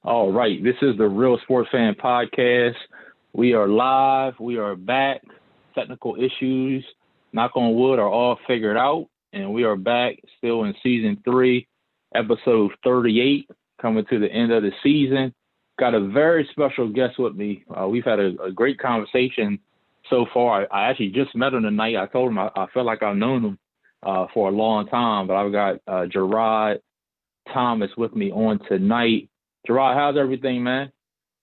All right, this is the Real Sports Fan Podcast. We are live. We are back. Technical issues, knock on wood, are all figured out, and we are back still in season 3, episode 38, coming to the end of the season. Got a very special guest with me. We've had a great conversation so far. I actually just met him tonight. I told him I felt like I've known him for a long time, but I've got Jerrad Thomas with me on tonight. Jerrad, how's everything, man?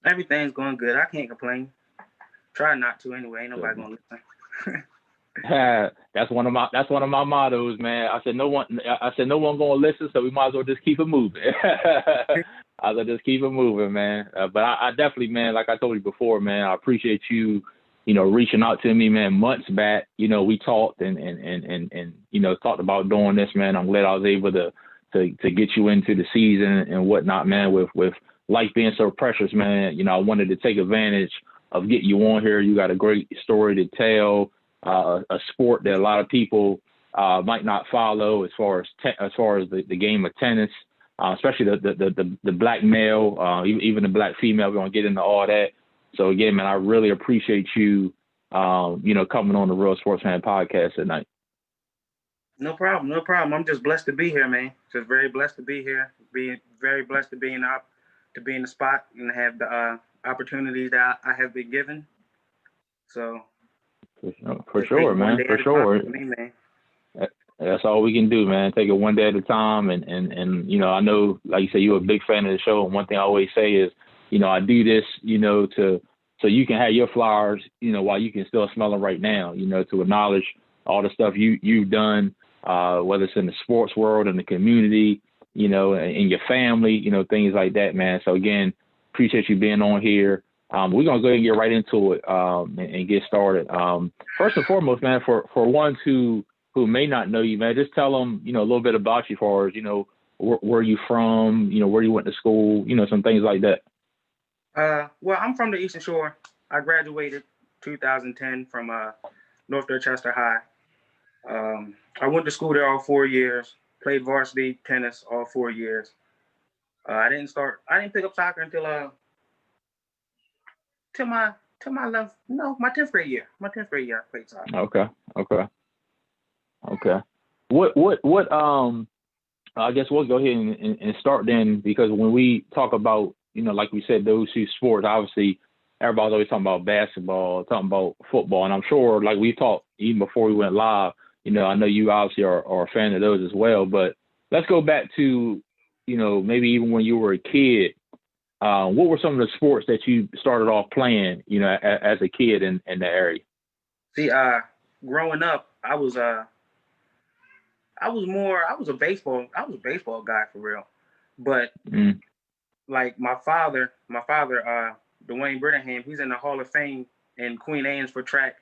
Everything's going good. I can't complain. Try not to anyway. Ain't nobody gonna listen. That's one of my mottos, man. I said no one gonna listen, so we might as well just keep it moving. I said just keep it moving, man. But I definitely, man, like I told you before, man, I appreciate you, reaching out to me, man, months back. We talked and talked about doing this, man. I'm glad I was able to get you into the season and whatnot, man, with life being so precious, man. I wanted to take advantage of getting you on here. You got a great story to tell, a sport that a lot of people might not follow as far as the game of tennis, especially the black male, even the black female. We're going to get into all that. So again, man, I really appreciate you, coming on the Real Sports Fan Podcast tonight. No problem. I'm just blessed to be here, man. Just very blessed to be here. Being very blessed to be in the spot and have the opportunities that I have been given. So for sure, man. For sure. Me, man. That's all we can do, man. Take it one day at a time. And I know, like you said, you're a big fan of the show. And one thing I always say is, I do this, so you can have your flowers, while you can still smell them right now, to acknowledge all the stuff you've done, whether it's in the sports world, in the community, in your family, things like that, man. So again, appreciate you being on here. We're going to go ahead and get right into it and get started. First and foremost, man, for ones who may not know you, man, just tell them, a little bit about you as far as, where you from, where you went to school, some things like that. Well, I'm from the Eastern Shore. I graduated 2010 from North Dorchester High. I went to school there all 4 years, played varsity tennis all 4 years. I didn't pick up soccer until my 10th grade year. My 10th grade year I played soccer. Okay. What I guess we'll go ahead and start then, because when we talk about, like we said, those two sports, obviously everybody's always talking about basketball, talking about football. And I'm sure, like we talked even before we went live, I know you obviously are a fan of those as well. But let's go back to, maybe even when you were a kid, what were some of the sports that you started off playing, as a kid in the area? See, growing up, I was a baseball guy for real. But like my father, Dwayne Brittingham, he's in the Hall of Fame in Queen Anne's for track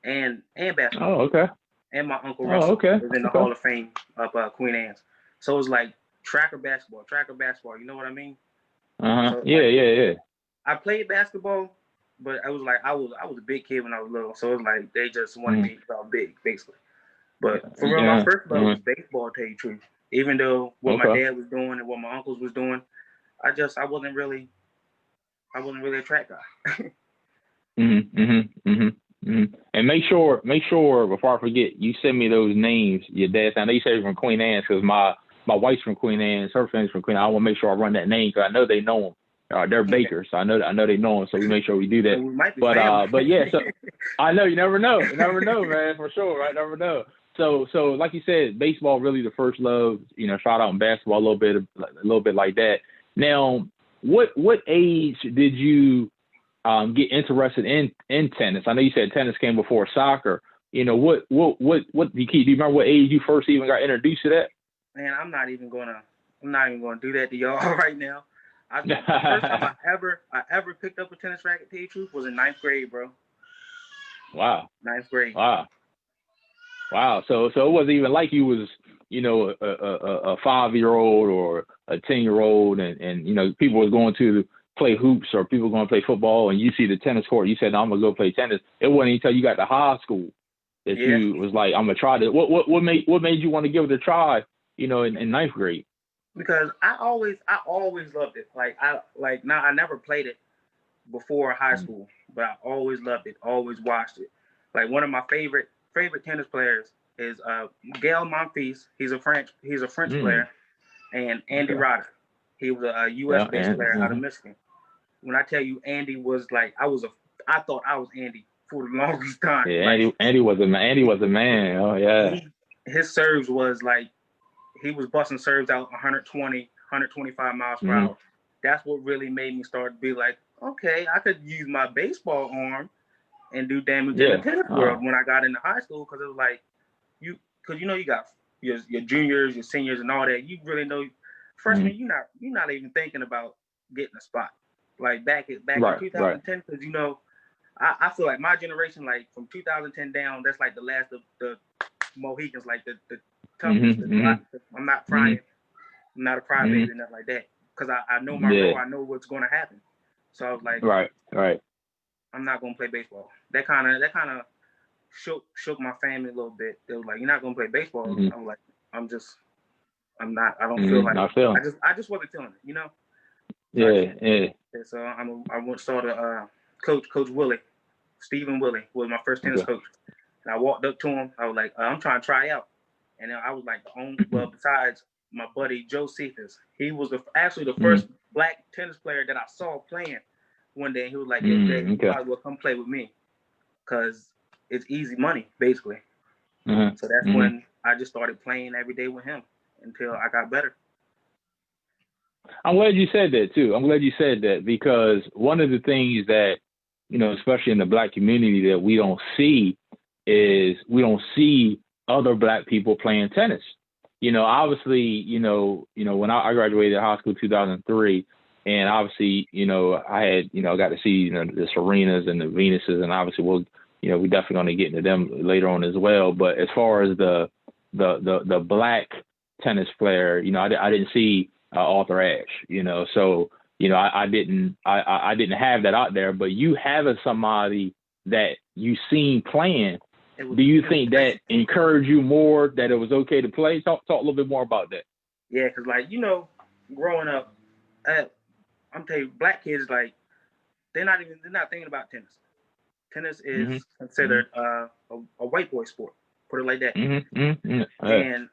and basketball. Oh, okay. And my uncle Russell is in the Hall of Fame of Queen Anne's. So it was like track or basketball. You know what I mean? So yeah. I played basketball, but I was a big kid when I was little. So it was like they just wanted me to be big, basically. But for real, my first love was baseball, to tell you the truth. Even though what my dad was doing and what my uncles was doing, I wasn't really a track guy. And make sure before I forget, you send me those names. Your dad. I know you said you're from Queen Anne's, because my wife's from Queen Anne's. Her family's from Queen Anne's. I want to make sure I run that name, because I know they know them. They're bakers, so I know they know them. So we make sure we do that. We might be but yeah, so I know you never know, man, for sure. I never know. So like you said, baseball really the first love. Shout out in basketball a little bit like that. Now, what age did you get interested in tennis? I know you said tennis came before soccer. What do you remember what age you first even got introduced to that? Man, I'm not even gonna do that to y'all right now. The first time I ever picked up a tennis racket, to tell you the truth, was in 9th grade, bro. Wow. 9th grade. Wow. So it wasn't even like you was, a 5-year-old or a 10-year-old and people was going to play hoops or people going to play football and you see the tennis court, you said, no, I'm going to go play tennis. It wasn't until you got to high school that you was like, I'm going to try this. What made you want to give it a try, in 9th grade? because I always loved it. I never played it before high school, but I always loved it. Always watched it. Like one of my favorite tennis players is Gael Monfils. He's a French player, and Andy Roddick. He was a U.S. based player out of Michigan. When I tell you, Andy was like, I thought I was Andy for the longest time. Yeah, like, Andy was a man. Oh yeah. His serves was like, he was busting serves out 120, 125 miles per hour. That's what really made me start to be like, okay, I could use my baseball arm and do damage in the tennis world when I got into high school, because it was like, you got your juniors, your seniors, and all that. You really know, freshman, you're not even thinking about getting a spot. Like back in 2010, because I feel like my generation, like from 2010 down, that's like the last of the Mohicans, like the toughest. I'm not crying. I'm not a crybaby, nothing like that, because I know my role. I know what's going to happen. So I was like, right. I'm not going to play baseball. That kind of shook my family a little bit. They was like, you're not going to play baseball. I'm like, I'm not. I don't feel like. I just wasn't feeling it, Yeah. So I went saw the Coach Willie, Stephen Willie was my first tennis coach, and I walked up to him. I was like, I'm trying to try out, and then I was like, besides my buddy Joe Cephas, he was actually the first black tennis player that I saw playing one day. He was like, you probably will come play with me, because it's easy money, basically. So that's when I just started playing every day with him until I got better. I'm glad you said that too. I'm glad you said that, because one of the things that, especially in the black community, that we don't see is we don't see other black people playing tennis. Obviously, when I graduated high school 2003, and obviously, I had, got to see, the Serenas and the Venuses, and obviously we're definitely going to get into them later on as well. But as far as the black tennis player, I didn't see Arthur Ashe, so I didn't have that out there. But you having somebody that you seen playing, do you think that encouraged you more, that it was okay to play? Talk a little bit more about that. Yeah, because growing up, I'm telling you, black kids, like, they're not thinking about tennis. Tennis is considered a white boy sport. Put it like that. And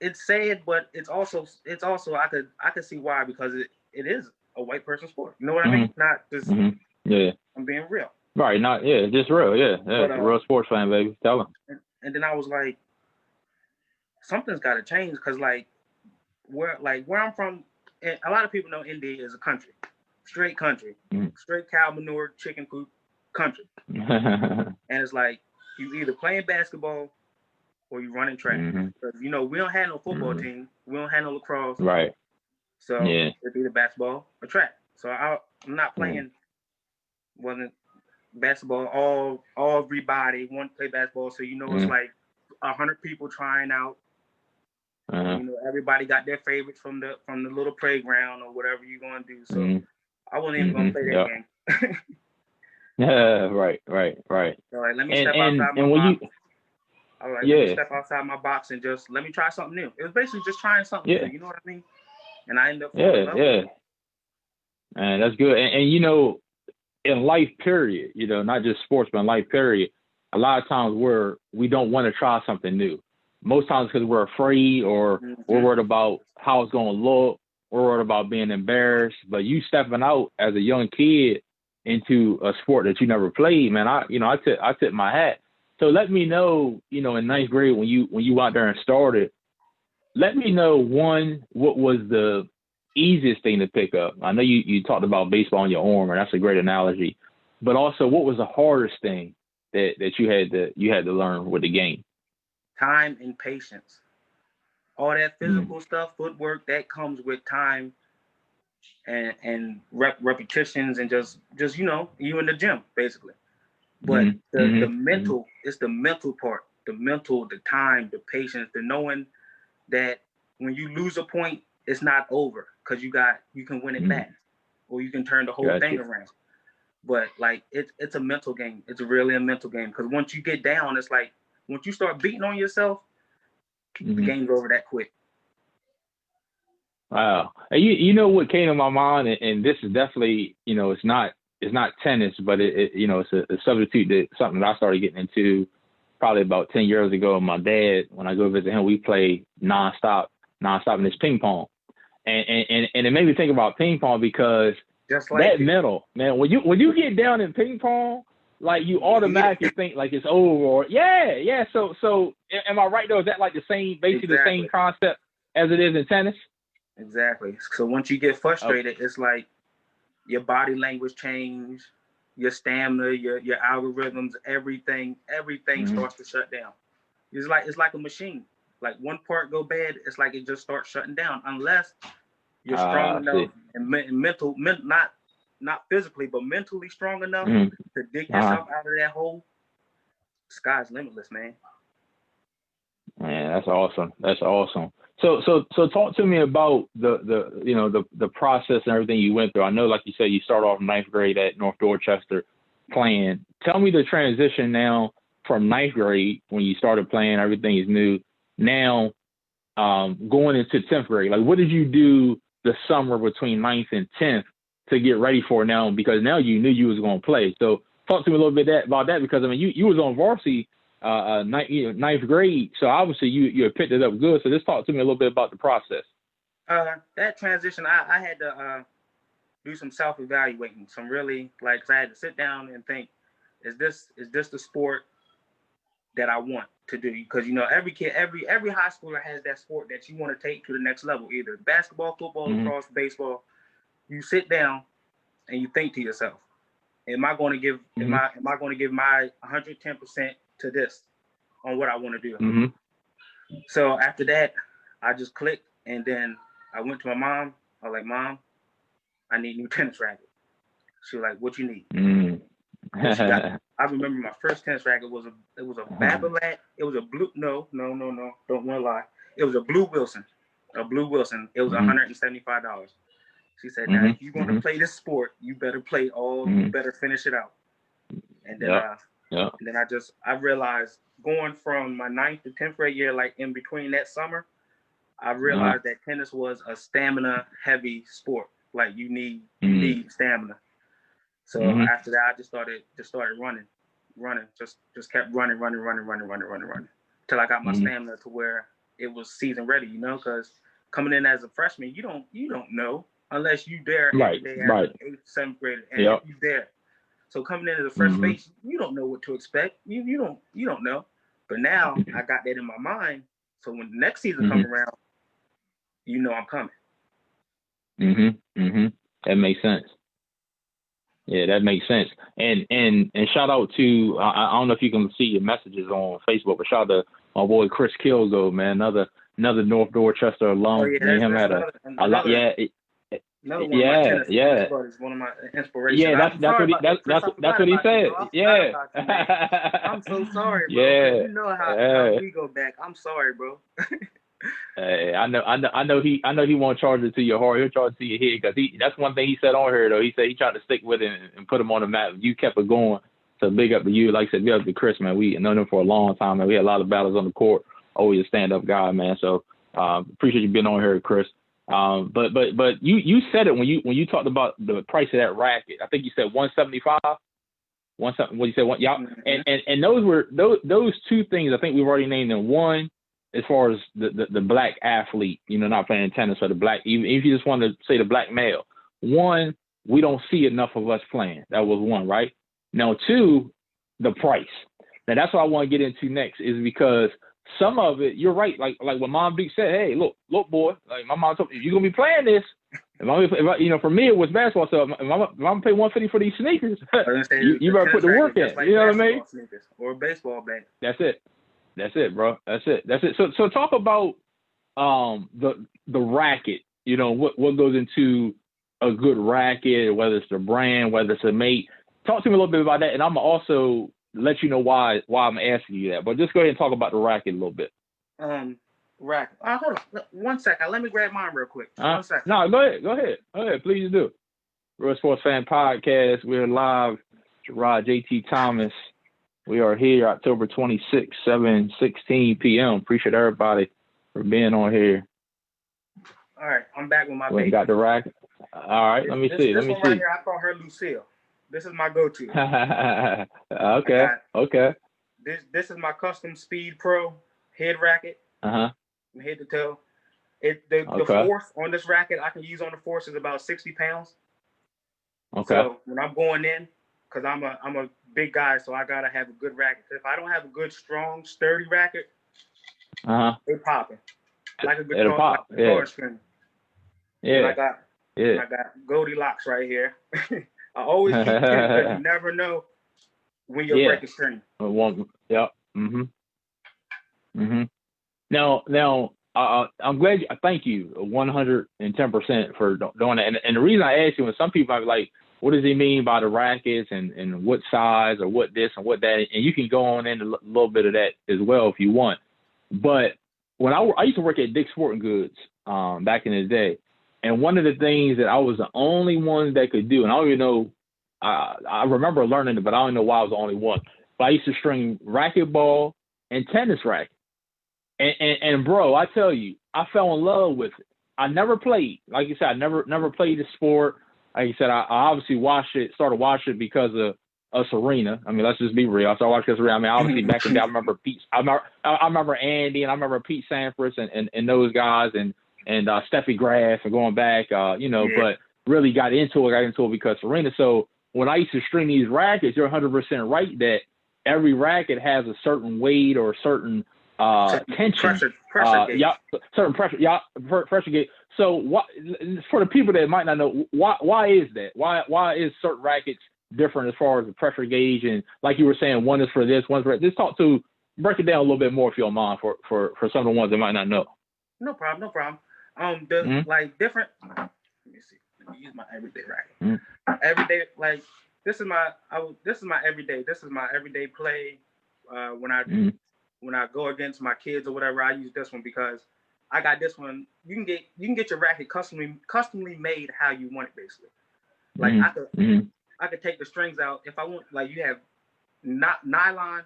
it's sad, but it's also I could see why, because it is a white person sport. You know what I mean? Not just I'm being real. Right, just real, but, real sports fan, baby. Tell them. And then I was like, something's got to change, because where I'm from, and a lot of people know India is a country, straight country, straight cow manure, chicken poop country. And it's like, you either playing basketball or you running track. Because, we don't have no football team. We don't have no lacrosse. Right. So it's either basketball or track. So I'm not playing, wasn't basketball. Everybody want to play basketball. So, it's like 100 people trying out. Everybody got their favorites from the little playground or whatever you're going to do. So I wasn't even going to play that game. Right. So, like, let me step outside my box. I was like, let me step outside my box and just let me try something new. It was basically just trying something new, you know what I mean? And I ended up falling in love with it. And that's good. And in life period, not just sports, but in life period, a lot of times we don't want to try something new. Most times because we're afraid, or we're worried about how it's going to look, we're worried about being embarrassed. But you stepping out as a young kid into a sport that you never played, man, I tip my hat. So let me know, in ninth grade when you out there and started, let me know, one, what was the easiest thing to pick up? I know you talked about baseball on your arm, and that's a great analogy. But also, what was the hardest thing that you had to learn with the game? Time and patience. All that physical stuff, footwork, that comes with time and repetitions, and just you in the gym, basically. But the mental, it's the mental part, the time, the patience, the knowing that when you lose a point, it's not over, because you can win it back, or you can turn the whole thing around. But like, it's a mental game. It's really a mental game, because once you get down, it's like, once you start beating on yourself, the game's over that quick. Wow. And you know what came to my mind, and this is definitely, it's not tennis, but it's a substitute that something that I started getting into probably about 10 years ago. My dad, when I go visit him, we play nonstop, and it's ping pong. And it made me think about ping pong because Just like that mental, man, when you get down in ping pong, like you automatically think like it's over, or yeah. So am I right though? Is that like basically the same concept as it is in tennis? Exactly. So once you get frustrated, it's like your body language change, your stamina, your algorithms, everything starts to shut down. It's like a machine. Like one part go bad, it's like it just starts shutting down unless you're strong enough and not physically, but mentally strong enough to dig yourself out of that hole. Sky's limitless, man. Man, that's awesome. That's awesome. So talk to me about the process and everything you went through. I know, like you said, you started off in ninth grade at North Dorchester playing. Tell me the transition now from ninth grade when you started playing, everything is new. Now, going into 10th grade, like what did you do the summer between ninth and 10th to get ready for now? Because now you knew you was going to play. So talk to me a little bit about that, because I mean, you was on varsity ninth grade, so obviously you had picked it up good. So just talk to me a little bit about the process. That transition, I had to do some self-evaluating, some really, like, 'cause I had to sit down and think, is this the sport that I want to do? Because every kid, every high schooler has that sport that you want to take to the next level, either basketball, football, lacrosse, baseball. You sit down and you think to yourself, am I going to give am I going to give my 110% to this on what I want to do? So after that, I just clicked, and then I went to my mom. I was like, Mom, I need new tennis racket. She was like, what you need? I remember my first tennis racket was a Babolat. It was a blue. No, don't want to lie. It was a Blue Wilson. It was $175. She said, now if you want to play this sport, you better play you better finish it out. And then and then I realized, going from my 9th to 10th grade year, like in between that summer, I realized that tennis was a stamina heavy sport. Like you need stamina. So after that, I just started running, just kept running till I got my stamina to where it was season ready. Because coming in as a freshman, you don't know unless you dare every day as an 8th, 7th grader, and if you dare. So coming in as a first base, you don't know what to expect. You don't know. But now I got that in my mind. So when the next season comes around, I'm coming. That makes sense. Yeah, that makes sense. And shout out to I don't know if you can see your messages on Facebook, but shout out to my boy Chris Kilgo, man, another North Dorchester alum. Oh yeah, that's another one. Yeah. Is one of my inspirations. Yeah, that's what he said. Yeah. I'm so sorry, bro. Yeah. You know how we go back. I'm sorry, bro. Hey, I know he won't charge it to your heart. He'll charge it to your head, because that's one thing he said on here though. He said he tried to stick with it and put him on the map. You kept it going. So big up to you. Like I said, big up to Chris, man. We known him for a long time, man. We had a lot of battles on the court. Always a stand-up guy, man. So appreciate you being on here, Chris. But you said it when you talked about the price of that racket. I think you said $175. What you said? Y'all, and those were those two things. I think we've already named them. One, as far as the black athlete, not playing tennis, or the black, even if you just want to say the black male. One, we don't see enough of us playing. That was one, right? Now, two, the price. Now that's what I want to get into next, is because some of it, you're right. Like when Mom Beak said, hey, look, boy, like my mom told me, if you're gonna be playing this, for me it was basketball. So if I'm gonna pay $150 for these sneakers, you better put the work in. Like, you know what I mean? Sneakers or a baseball bat. That's it, bro. That's it. So talk about the racket. What goes into a good racket, whether it's the brand, whether it's a mate. Talk to me a little bit about that, and I'm also let you know why I'm asking you that. But just go ahead and talk about the racket a little bit. Racket. Hold on 1 second. Let me grab mine real quick. 1 second. No, go ahead. Please do. Real Sports Fan Podcast. We're live. Jerrad JT Thomas. We are here October 26th, 7:16 p.m. Appreciate everybody for being on here. All right, I'm back with my We baby. got the racket. All right, let me see. This one right here, I call her Lucille. This is my go-to. Okay. Okay. This is my custom Speed Pro head racket. Uh-huh. From head to toe. The force on this racket I can use on the force is about 60 pounds. Okay. So when I'm going in, because I'm a big guy, so I gotta have a good racket. If I don't have a good, strong, sturdy racket, it popping like a guitar, pop. like a guitar string. Yeah. And I got Goldilocks right here. I always keep it because you never know when you'll break a string. Yep. Now, I'm glad. Thank you 110% for doing that. And the reason I asked you, when some people are like, what does he mean by the rackets and what size or what this and what that? And you can go on in a little bit of that as well if you want. But when I used to work at Dick's Sporting Goods back in the day, and one of the things that I was the only one that could do, and I don't even know, I remember learning it, but I don't know why I was the only one. But I used to string racquetball and tennis racket. And bro, I tell you, I fell in love with it. I never played. Like you said, I never played the sport. Like you said, I obviously started watching it because of Serena. I mean, let's just be real. I started watching Serena. I mean, obviously back in the day, I remember Pete. I remember Andy, and I remember Pete Sampras and those guys, and Steffi Graf, and going back, but really got into it because Serena. So when I used to string these rackets, you're 100% right that every racket has a certain weight or a certain tension. Pressure gauge. Certain pressure. Pressure gauge. So what, for the people that might not know, why is that? Why is certain rackets different as far as the pressure gauge? And like you were saying, one is for this, one's for that. Just break it down a little bit more if you don't mind for some of the ones that might not know. No problem. Like different. Let me see. Let me use my everyday racket. Everyday, like this is my everyday. This is my everyday play. When I go against my kids or whatever, I use this one because I got this one. You can get your racket customly made how you want it, basically. Like I could take the strings out if I want. Like you have nylon,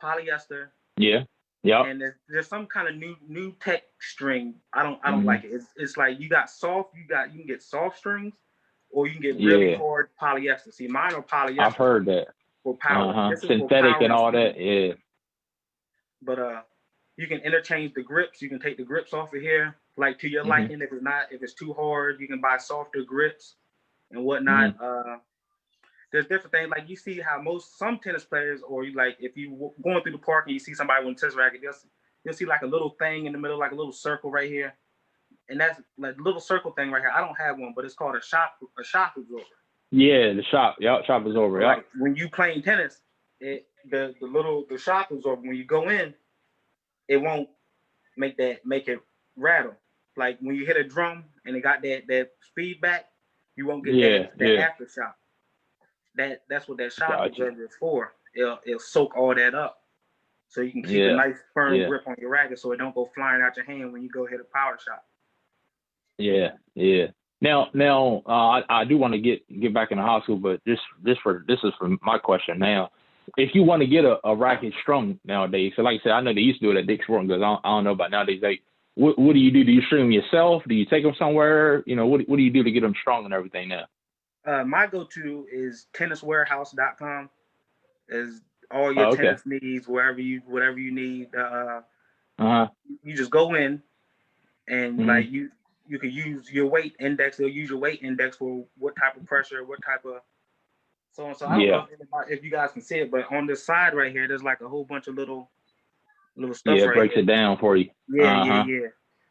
polyester. Yeah. Yeah. And there's some kind of new tech string. I don't like it. It's like you got soft. You can get soft strings, or you can get really hard polyester. See, mine are polyester. I've heard that. For power. Synthetic and all that. Yeah. But you can interchange the grips. You can take the grips off of here, like to your liking. If it's too hard, you can buy softer grips and whatnot. There's different things. Like you see how some tennis players, or you like if you going through the park and you see somebody with a tennis racket, you'll see like a little thing in the middle, like a little circle right here, and that's like a little circle thing right here. I don't have one, but it's called a shock absorber. Yeah, the shock. Yeah, shock absorber. Yeah. Like when you playing tennis, the shock absorber, when you go in, it won't make it rattle. Like when you hit a drum and it got that feedback, you won't get that aftershock. That's what that shock absorber is for. It'll soak all that up, so you can keep a nice firm grip on your racket, so it don't go flying out your hand when you go hit a power shot. Yeah. Now, I do want to get back into high school, but this is for my question now. If you want to get a racket strung nowadays, so like I said, I know they used to do it at Dick's Sporting Goods. I don't know about nowadays. Like, what do you do? Do you string them yourself? Do you take them somewhere? What do you do to get them strung and everything now? My go-to is tenniswarehouse.com. Is all your tennis needs, whatever you need. You just go in and like you can use your weight index. They'll use your weight index for what type of pressure, what type of so I don't know if you guys can see it, but on this side right here, there's like a whole bunch of little stuff. Yeah, it right breaks here. It down for you. Yeah.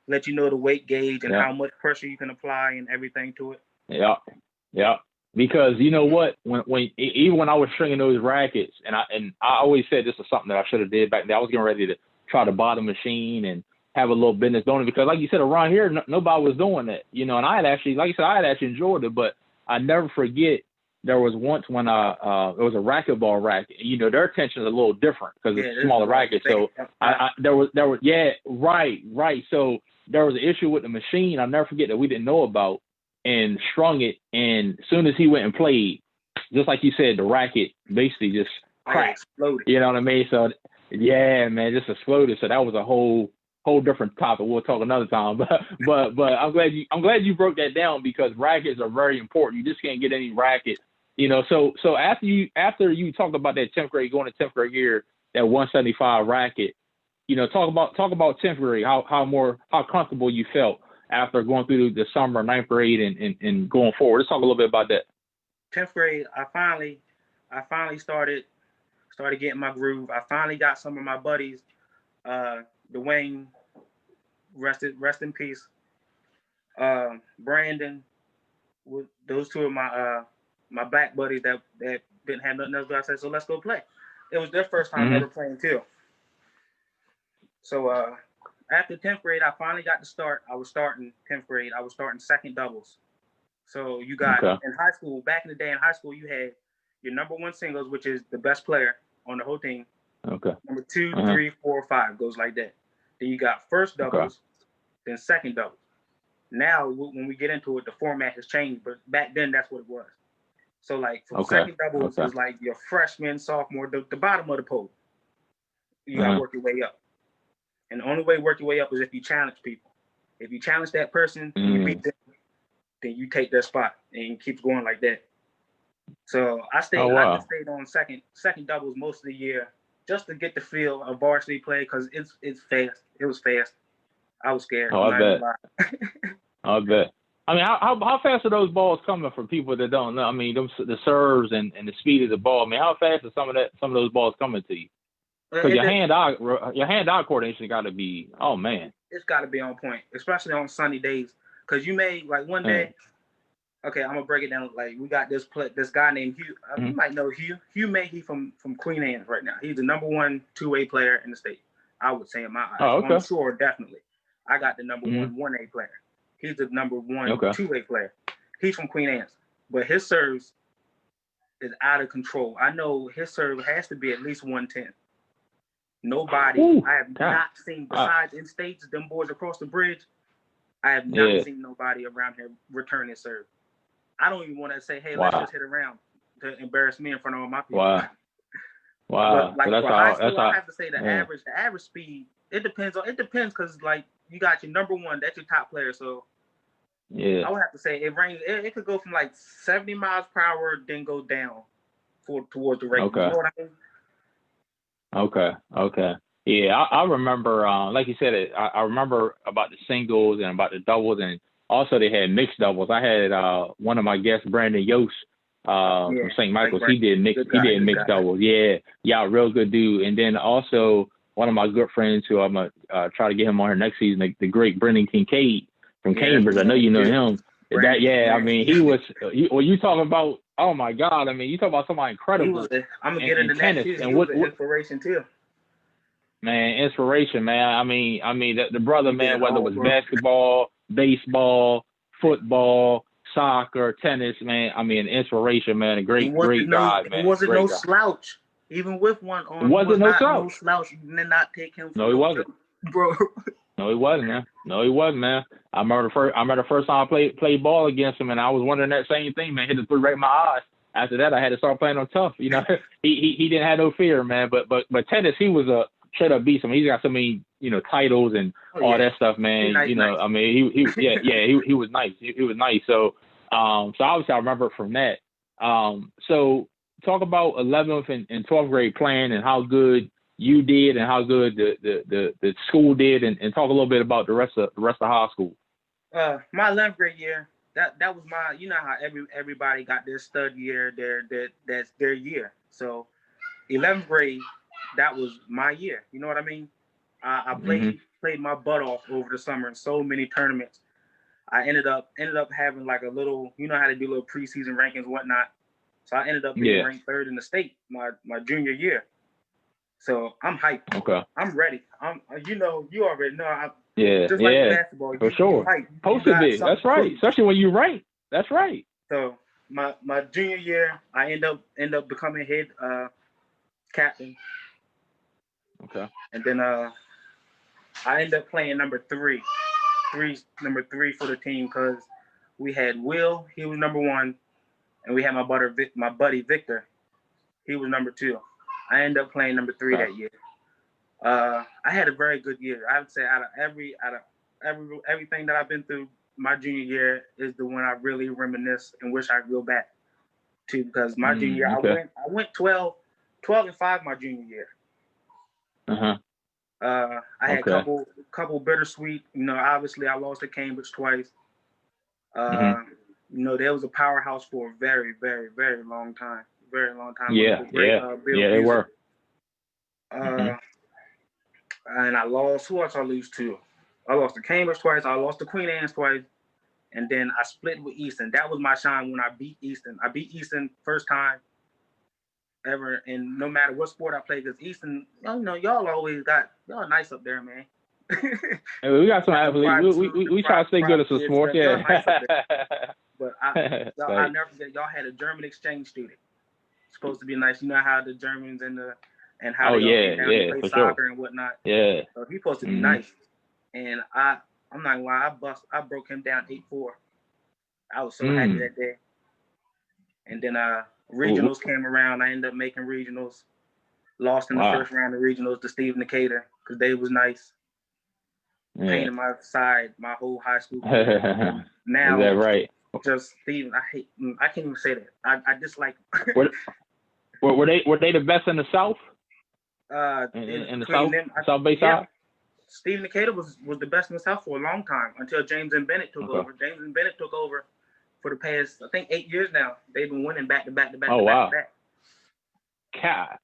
Let you know the weight gauge and how much pressure you can apply and everything to it. Yeah. Because you know what, even when I was stringing those rackets, and I always said this was something that I should have did back then. I was getting ready to try to buy the machine and have a little business doing it, because like you said, around here nobody was doing that, and I had actually, like you said, I had actually enjoyed it. But I never forget, there was once when it was a racquetball racket. Their tension is a little different because it's a smaller racket. So there was right. So there was an issue with the machine. I'll never forget that we didn't know about, and strung it. And as soon as he went and played, just like you said, the racket basically just cracked. Exploded. You know what I mean? So yeah, man, just exploded. So that was a whole whole different topic. We'll talk another time. But I'm glad you broke that down, because rackets are very important. You just can't get any racket. So after you talk about that 10th grade, going to 10th grade year, that 175 racket, talk about 10th grade, how comfortable you felt after going through the summer, 9th grade, and going forward. Let's talk a little bit about that. 10th grade, I finally started getting my groove. I finally got some of my buddies, Dwayne, rest in peace. Brandon, those two of my back buddies that didn't have nothing else, but I said, so let's go play. It was their first time ever playing too. So after 10th grade, I finally got to start. I was starting 10th grade. I was starting second doubles. So you got in high school, back in the day in high school, you had your number one singles, which is the best player on the whole team. Okay. Number 2, 3, 4, 5 goes like that. Then you got first doubles, then second doubles. Now, when we get into it, the format has changed, but back then that's what it was. So like from second doubles is like your freshman, sophomore, the bottom of the pole. You gotta work your way up. And the only way to work your way up is if you challenge people. If you challenge that person, you beat them, then you take their spot, and it keeps going like that. So I stayed on second doubles most of the year just to get the feel of varsity play, because it's fast. It was fast. I was scared. I bet. I bet. I mean, how fast are those balls coming from people that don't know? I mean, the serves and the speed of the ball. I mean, how fast are some of those balls coming to you? Because your hand-eye coordination got to be, oh man, it's got to be on point, especially on sunny days. Because you may like one day. Okay, I'm gonna break it down. Like we got this guy named Hugh. You might know Hugh. Hugh Mayhe from Queen Anne's right now. He's the number one two-way player in the state. I would say in my eyes. Oh, okay. I'm sure, definitely. I got the number one 1A player. He's the number one two-way player. He's from Queen Anne's, but his serves is out of control. I know his serve has to be at least 110. Nobody, I have not seen, besides in states, them boys across the bridge, I have not seen nobody around here return his serve. I don't even want to say, hey, let's just hit around to embarrass me in front of all my people. Wow. But like so for high school, I have to say the average speed, it depends because like you got your number one, that's your top player. So I would have to say it could go from like 70 miles per hour, then go down towards the rate. Okay. You know what I mean? Okay. Yeah, I remember, like you said, I remember about the singles and about the doubles, and also they had mixed doubles. I had one of my guests, Brandon Yost, from St. Michael's. He did mixed doubles. Yeah, real good dude. And then also one of my good friends who I'm gonna try to get him on here next season, the great Brendan Kincaid from Cambridge. I know you know him. I mean, you talking about, oh my God, I mean, you talk about somebody incredible. I'm gonna get into tennis, that too. He was an inspiration too. Man, inspiration, man. I mean, the brother, man, whether it was basketball, baseball, football, soccer, tennis, man. I mean, inspiration, man. A great guy, man. He wasn't no slouch. Even with one on, it wasn't no slouch. You did not take him. No, he wasn't, bro. No, he wasn't, man. I remember the first time I played ball against him, and I was wondering that same thing, man. Hit the three right in my eyes. After that, I had to start playing on tough. You know, he didn't have no fear, man. But tennis, he was a straight up beast. I mean, he's got so many, titles and all that stuff, man. Nice. I mean, he was nice. He was nice. So obviously I remember from that. So talk about 11th and 12th grade playing and how good you did and how good the school did, and talk a little bit about the rest of high school. My 11th grade year, that was my, how everybody got their stud year, that's their year. So 11th grade, that was my year. You know what I mean? I played my butt off over the summer in so many tournaments. I ended up having like a little, how to do little preseason rankings and whatnot. So I ended up being ranked third in the state my junior year. So I'm hyped. Okay. I'm ready. You already know. Just like basketball. For sure. Supposed to be. That's right. Especially when you rank. That's right. So my junior year, I end up becoming head captain. Okay. And then I ended up playing number three for the team because we had Will, he was number one, and we had my buddy Victor, he was number two. I ended up playing number 3 that year. I had a very good year. I would say out of everything that I've been through, my junior year is the one I really reminisce and wish I could go back to, because my junior year, okay. I went 12-5 my junior year. I had a couple bittersweet. Obviously I lost to Cambridge twice. There was a powerhouse for a very, very, very long time. Very long time. Yeah, they were. And I lost. Who else I lose to? I lost to Cambridge twice. I lost to Queen Anne's twice. And then I split with Easton. That was my shine when I beat Easton. I beat Easton first time ever. And no matter what sport I played, because Easton, y'all always y'all nice up there, man. Hey, we got some athletes. We try to stay good at some sports, yeah. Nice but I'll never forget, y'all had a German exchange student. Supposed to be nice. You know how the Germans and how they play soccer and whatnot. Yeah. So he's supposed to be nice. And I'm not gonna lie, I broke him down 8-4. I was so happy that day. And then regionals came around. I ended up making regionals. Lost in the first round of regionals to Steve Decatur because they was nice. Painted my side my whole high school career. Now, is that right? Just Steve, I can't even say that. I dislike them. Were they the best in the South? In the South Bay side? Steve Decatur was the best in the South for a long time until James and Bennett took over. James and Bennett took over for the past, I think, 8 years now. They've been winning back to back to back. Oh, wow. Back. God,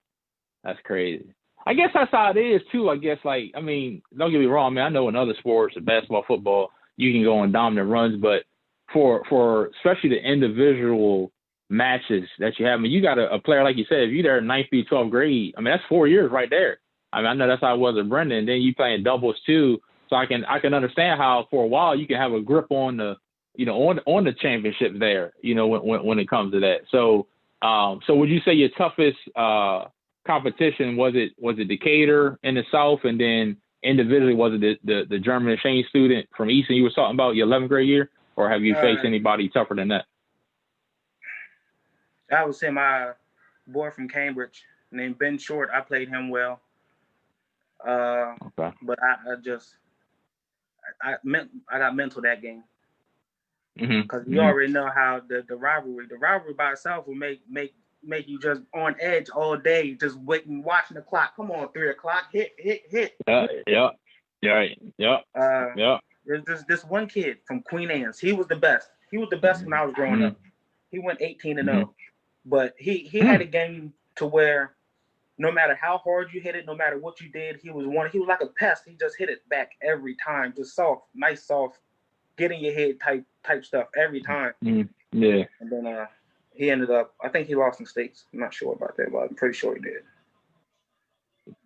that's crazy. I guess that's how it is too. I guess, don't get me wrong, man. I know in other sports, basketball, football, you can go on dominant runs, but for especially the individual matches that you have, you got a player like you said. If you're there in 9th through 12th grade, that's 4 years right there. I know that's how it was at Brendan. And then you playing doubles too, so I can understand how for a while you can have a grip on the on the championship there. When it comes to that. So would you say your toughest competition was it Decatur in the South, and then individually was it the German exchange student from Easton you were talking about your 11th grade year, or have you faced anybody tougher than that? I would say my boy from Cambridge named Ben Short. I played him well. But I got mental that game. Because you already know how the rivalry by itself will make you just on edge all day, just waiting, watching the clock. Come on, 3 o'clock, hit. Yeah. There's this one kid from Queen Anne's. He was the best. He was the best when I was growing up. He went 18-0, but he had a game to where no matter how hard you hit it, no matter what you did, he was like a pest. He just hit it back every time, just soft, nice soft, get in your head type stuff every time. Yeah. And then he ended up, I think he lost in states. I'm not sure about that, but I'm pretty sure he did.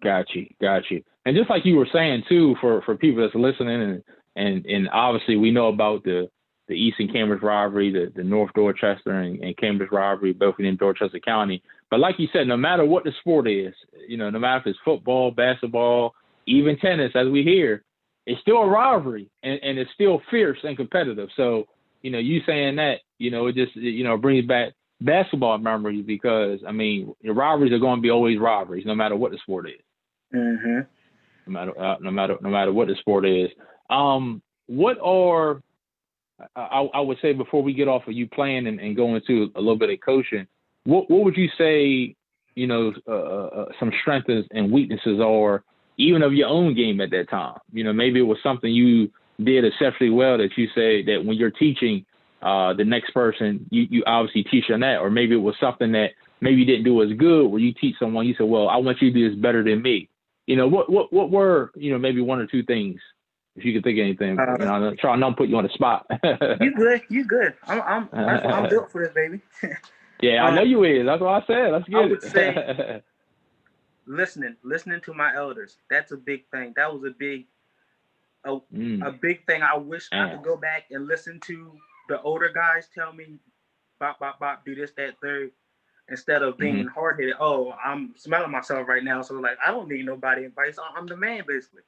Got you. And just like you were saying too, for people that's listening, and obviously we know about the Easton Cambridge rivalry, the North Dorchester and Cambridge rivalry, both in Dorchester County. But like you said, no matter what the sport is, no matter if it's football, basketball, even tennis, as we hear, it's still a rivalry, and it's still fierce and competitive. So, you saying that, it just, brings back basketball memories, because, your rivalries are going to be always rivalries, no matter what the sport is. No matter what the sport is. What are, I would say, before we get off of you playing and go into a little bit of coaching, what would you say, some strengths and weaknesses are, even of your own game at that time? Maybe it was something you did exceptionally well that you say that when you're teaching the next person, you obviously teach on that, or maybe it was something that maybe you didn't do as good, where you teach someone, you say, well, I want you to do this better than me. What were, maybe one or two things, if you could think of anything. I'm trying not to put you on the spot. You good. I'm built for this, baby. Yeah, I know you is. That's what I said. Let's get it. I would say listening to my elders. That's a big thing. That was a big thing. I wish I could go back and listen to the older guys tell me, bop, do this, that, third, instead of being hard-headed. Oh, I'm smelling myself right now, so like I don't need nobody advice. I'm the man, basically.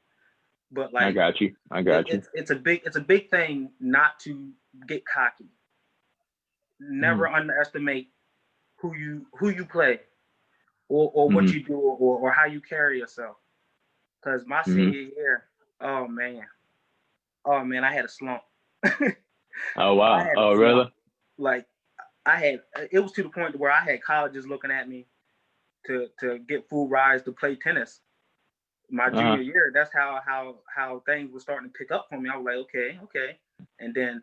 But like, I got you. It's a big thing not to get cocky. Never underestimate who you play, or what you do, or how you carry yourself. Because my senior year, oh man, I had a slump. Oh wow! Oh really? Like it was to the point where I had colleges looking at me to get full rides to play tennis. My junior year, that's how things were starting to pick up for me. I was like, okay. And then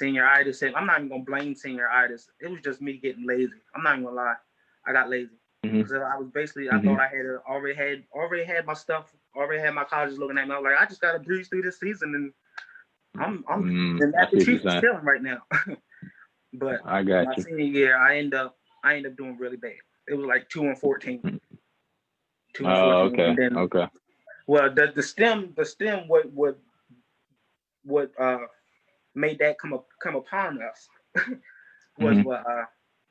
senioritis said, I'm not even gonna blame senioritis. It was just me getting lazy. I'm not even gonna lie. I got lazy. So I was basically, I thought I had already had my stuff, already had my colleges looking at me. I was like, I just gotta breeze through this season, and I'm in Massachusetts chilling right now. But I got my senior year, I end up doing really bad. It was like 2-14. 2-14. Okay. And then, okay. Well, the stem what made that come upon us was what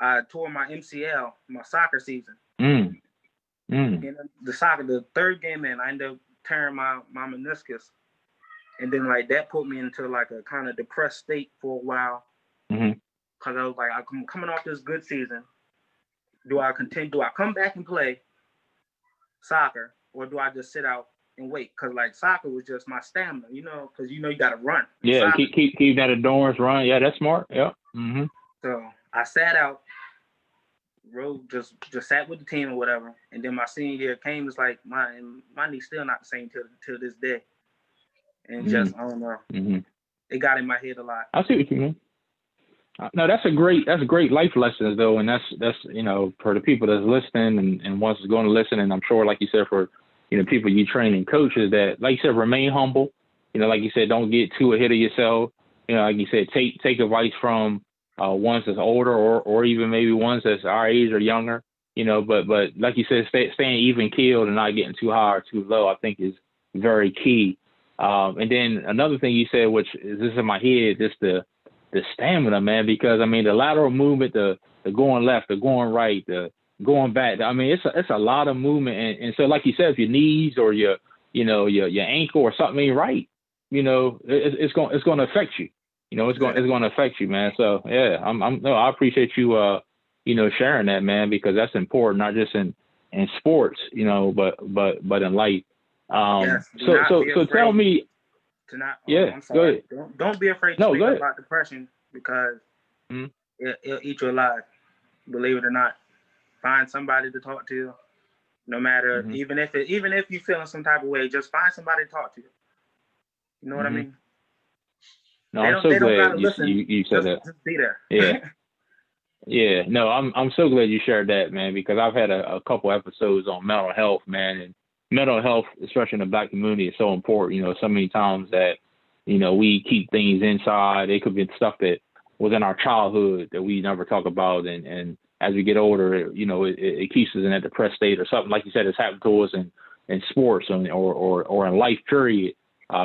I tore my MCL my soccer season. The third game in, I ended up tearing my meniscus, and then like that put me into like a kind of depressed state for a while. Because I was like, I'm coming off this good season. Do I continue? Do I come back and play soccer, or do I just sit out and wait? Because like soccer was just my stamina, because you got to run. Yeah, keep that endurance run. Yeah, that's smart. Yeah. So I sat out, just sat with the team or whatever, and then my senior year came. It's like my knee's still not the same till this day, and just I don't know. It got in my head a lot. I see what you mean. No, that's a great life lesson though, and that's for the people that's listening and wants to go and listen, and I'm sure, like you said, for people you train and coaches, that like you said, remain humble. Like you said, don't get too ahead of yourself. Like you said, take advice from ones that's older or even maybe ones that's our age or younger. But like you said, staying even keeled and not getting too high or too low, I think is very key. And then another thing you said, which is this in my head, just the stamina, man, because I mean the lateral movement, the going left, the going right, the going back. I mean it's a lot of movement, and so like you said, if your knees or your ankle or something ain't right, it's going to affect you. It's going to affect you, man. So yeah, I appreciate you sharing that, man, because that's important, not just in sports, but in life. So tell me. I'm sorry. Don't be afraid to speak about depression, because it'll eat you alive. Believe it or not, find somebody to talk to. No matter, even if you're feeling some type of way, just find somebody to talk to. You know what I mean? No, I'm so glad you said that. Just be there. Yeah. Yeah. No, I'm so glad you shared that, man, because I've had a couple episodes on mental health, man, and mental health, especially in the Black community, is so important. So many times that, we keep things inside. It could be stuff that was in our childhood that we never talk about. And as we get older, it keeps us in that depressed state or something, like you said, it's happened to us in sports or in life, period.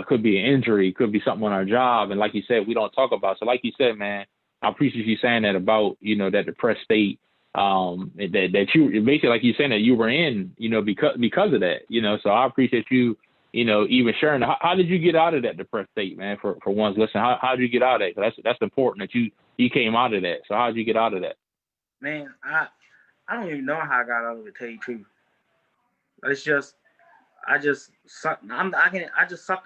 Could be an injury, could be something on our job. And like you said, we don't talk about. So like you said, man, I appreciate you saying that about, that depressed state. That you basically, like you saying, that you were in, because of that, so I appreciate you, even sharing. How did you get out of that depressed state, man? For one's listening, how did you get out of that? That's important that you came out of that. So how did you get out of that? Man, I don't even know how I got out of it, to tell you the truth. It's just, I just sucked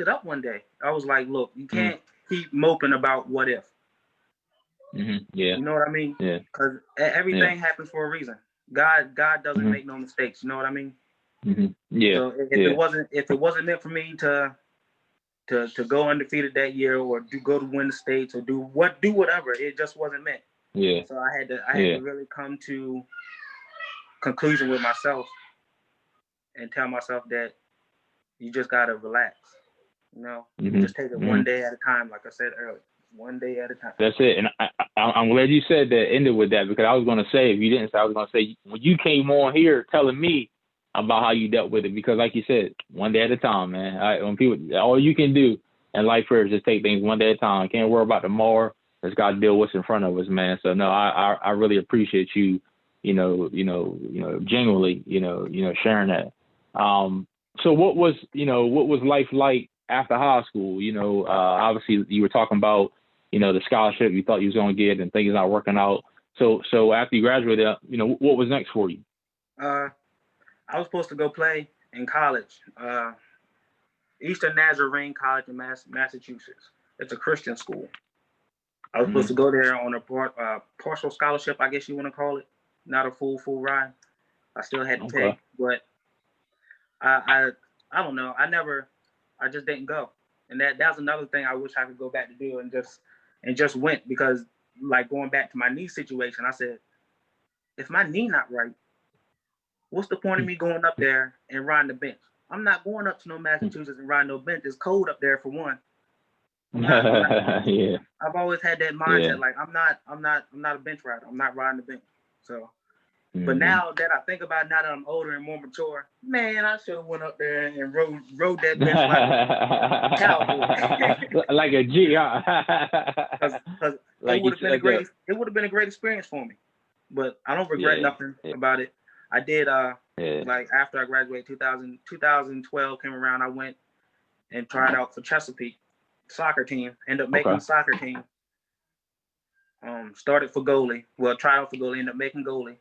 it up one day. I was like, look, you can't keep moping about what if. Yeah. You know what I mean? Yeah. Because everything happens for a reason. God doesn't make no mistakes. You know what I mean? Yeah. So if it wasn't meant for me to go undefeated that year, or go to win the states, or do whatever, it just wasn't meant. Yeah. So I had to really come to conclusion with myself and tell myself that you just gotta relax. Just take it one day at a time, like I said earlier. One day at a time. That's it. And I'm glad you said that, ended with that, because I was going to say, if you didn't say, I was going to say, when you came on here telling me about how you dealt with it, because like you said, one day at a time, man. When people, all you can do in life here is just take things one day at a time. Can't worry about tomorrow. Just got to deal with what's in front of us, man. So no, I really appreciate you, genuinely, sharing that. So what was life like after high school? Obviously you were talking about, the scholarship you thought you was going to get and things not working out. So after you graduated, what was next for you? I was supposed to go play in college. Eastern Nazarene College in Massachusetts. It's a Christian school. I was supposed to go there on a partial scholarship, I guess you want to call it, not a full ride. I still had to pay, but I don't know. I just didn't go, and that's another thing I wish I could go back to do and just went, because like going back to my knee situation, I said, if my knee not right, what's the point of me going up there and riding the bench? I'm not going up to no Massachusetts and riding no bench. It's cold up there for one. I'm not, yeah. I've always had that mindset, like I'm not a bench rider. I'm not riding the bench. So, but now that I think about it, now that I'm older and more mature, man, I should have went up there and rode that bench like a cowboy, like a G, huh? Because it would have been a great. It would have been a great experience for me. But I don't regret nothing about it. I did like after I graduated, 2012 came around. I went and tried out for Chesapeake soccer team. Ended up making the soccer team. Started for goalie. Well, tried out for goalie. Ended up making goalie.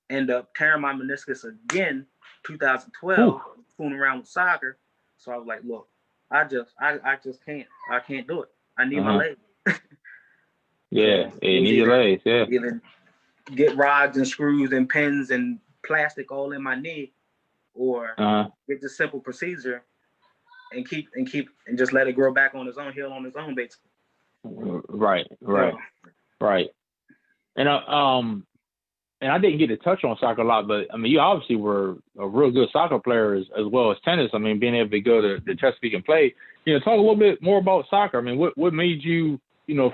Ended up tearing my meniscus again. 2012, fooling around with soccer. So I was like, look, I just can't. I can't do it. I need my legs. You need your legs. Yeah. Either get rods and screws and pins and plastic all in my knee, or get the simple procedure and just let it grow back on its own, heal on its own, basically. Right. And I didn't get to touch on soccer a lot, but I mean, you obviously were a real good soccer player as well as tennis. I mean, being able to go to Chesapeake and play. Talk a little bit more about soccer. I mean, what made you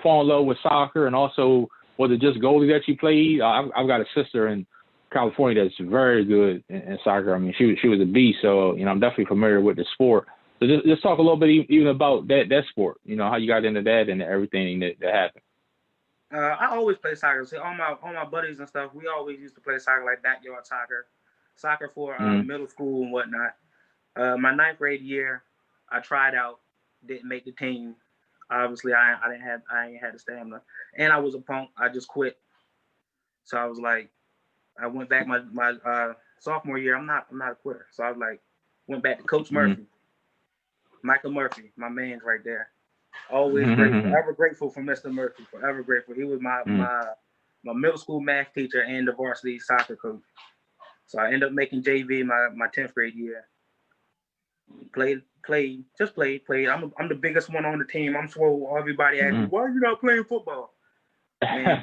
fall in love with soccer, and also was it just goalie that you played? I've got a sister in California that's very good in soccer. I mean, she was a beast, so I'm definitely familiar with the sport. So just talk a little bit even about that sport. How you got into that and everything that happened. I always play soccer. See, all my buddies and stuff, we always used to play soccer, like backyard soccer for middle school and whatnot. My 9th grade year, I tried out, didn't make the team. Obviously, I ain't had the stamina, and I was a punk. I just quit. So I was like, I went back my sophomore year. I'm not a quitter. So I was like, went back to Coach Murphy, Michael Murphy, my man's right there. Always grateful, ever grateful for Mr. Murphy, forever grateful. He was my middle school math teacher and the varsity soccer coach. So I ended up making JV my 10th grade year. Played. I'm the biggest one on the team. I'm swole. Everybody asks me, why are you not playing football? Man,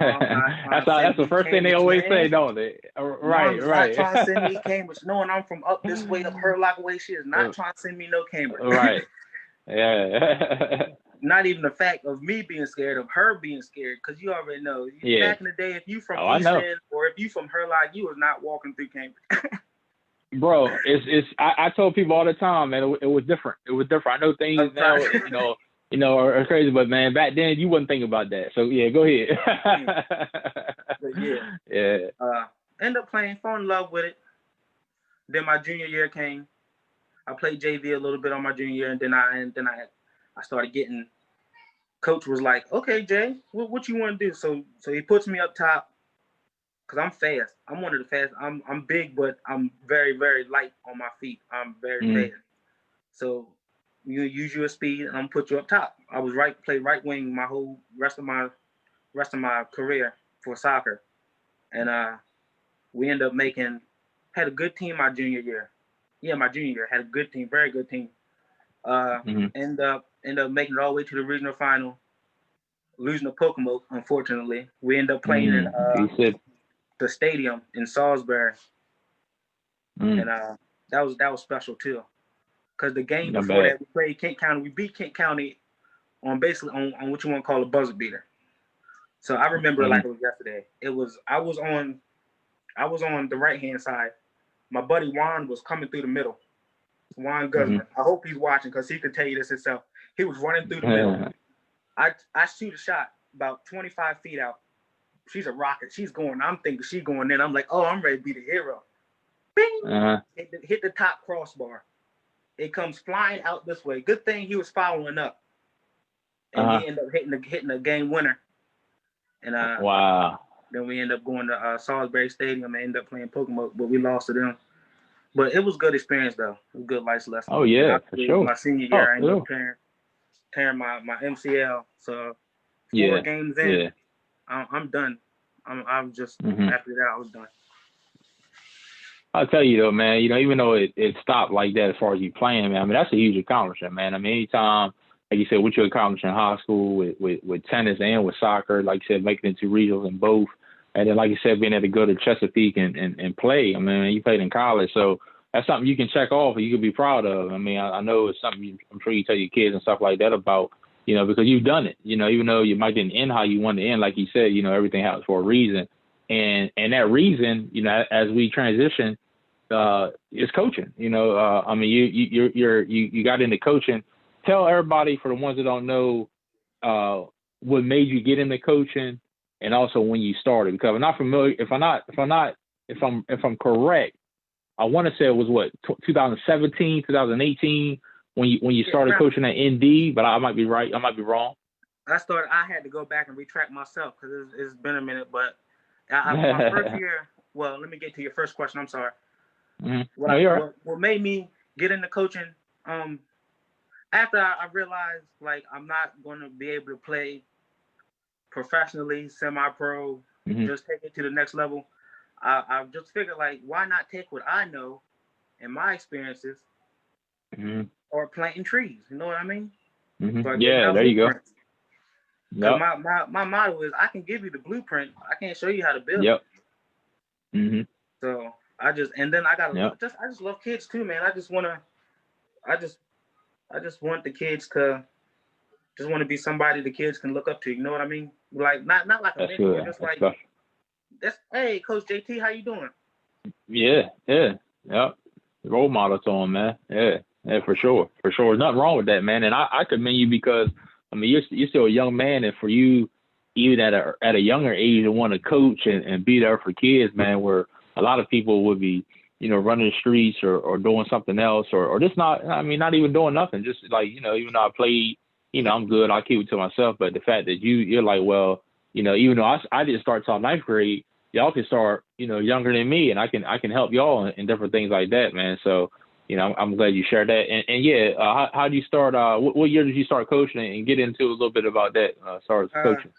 that's the first thing they always say, don't they? Right. Not trying to send me Cambridge, knowing I'm from up this way, up Hurlock way. She is not trying to send me no Cambridge. Right. Yeah. Not even the fact of me being scared, of her being scared, because you already know. Back in the day, if you from Easton or if you from Hurlock, you was not walking through Cambridge. Bro, I told people all the time, man, it was different. It was different. I know things now, are crazy, but man, back then you wouldn't think about that. So yeah, go ahead. End up playing, fall in love with it. Then my junior year came. I played JV a little bit on my junior year, and then I started getting. Coach was like, "Okay, Jay, what you want to do?" So he puts me up top. Cause I'm fast. I'm one of the fast. I'm big, but I'm very, very light on my feet. I'm very fast. So you use your speed, and I'm gonna put you up top. I was played right wing my whole rest of my career for soccer, and we ended up had a good team my junior year. Yeah, my junior year had a good team, very good team. End up making it all the way to the regional final, losing to Pocomoke, unfortunately. We ended up playing in the stadium in Salisbury, and that was special too, because the game before that we played Kent County. We beat Kent County on what you want to call a buzzer beater. So I remember it like it was yesterday. I was on the right hand side. My buddy Juan was coming through the middle. Juan Guzman. I hope he's watching, because he could tell you this himself. He was running through the middle. I shoot a shot about 25 feet out. She's a rocket. She's going. I'm thinking she's going in. I'm like, oh, I'm ready to be the hero. Bing! Hit the top crossbar. It comes flying out this way. Good thing he was following up, and he ended up hitting the game winner. And wow. Then we ended up going to Salisbury Stadium and ended up playing Pocomoke, but we lost to them. But it was good experience though. It was good life lesson. Oh yeah, for sure. My senior year, I ended up tearing my MCL. So 4 games in, I'm done. I'm just after that I was done. I'll tell you though, man. Even though it stopped like that as far as you playing, man. I mean, that's a huge accomplishment, man. I mean, anytime, like you said, what you accomplished in high school with tennis and with soccer, like you said, making it to regionals in both, and then like you said, being able to go to Chesapeake and play. I mean, you played in college, so that's something you can check off and you can be proud of. I mean, I know it's something I'm sure you tell your kids and stuff like that about, because you've done it. Even though you might didn't end how you wanted to end, like you said, everything happens for a reason. And that reason, as we transition, is coaching. I mean, you got into coaching. Tell everybody, for the ones that don't know, what made you get into coaching, and also when you started. Because I'm not familiar. If I'm correct, I want to say it was 2017, 2018 when you started coaching at ND. But I might be right. I might be wrong. I had to go back and retract myself because it's been a minute, but. My first year, well, let me get to your first question. I'm sorry. What made me get into coaching, after I realized, like, I'm not going to be able to play professionally, semi-pro, just take it to the next level, I just figured, like, why not take what I know and my experiences or planting trees? You know what I mean? So there you go. Because my motto is, I can give you the blueprint. I can't show you how to build it. So I just love kids too, man. I just want the kids to just want to be somebody the kids can look up to. You know what I mean? Like not like a mentor, just like hey, Coach JT, how you doing? Role model to them, man. Yeah, for sure. There's nothing wrong with that, man. And I commend you because, I mean, you're still a young man, and for you, even at a younger age, to want to coach and be there for kids, man, where a lot of people would be, running the streets or doing something else or just not even doing nothing. Just like, even though I played, I'm good, I'll keep it to myself. But the fact that you're like, well, even though I didn't start till 9th grade, y'all can start, younger than me, and I can help y'all in different things like that, man. So, I'm glad you shared that. And how did you start? What year did you start coaching and get into a little bit about that as far as coaching?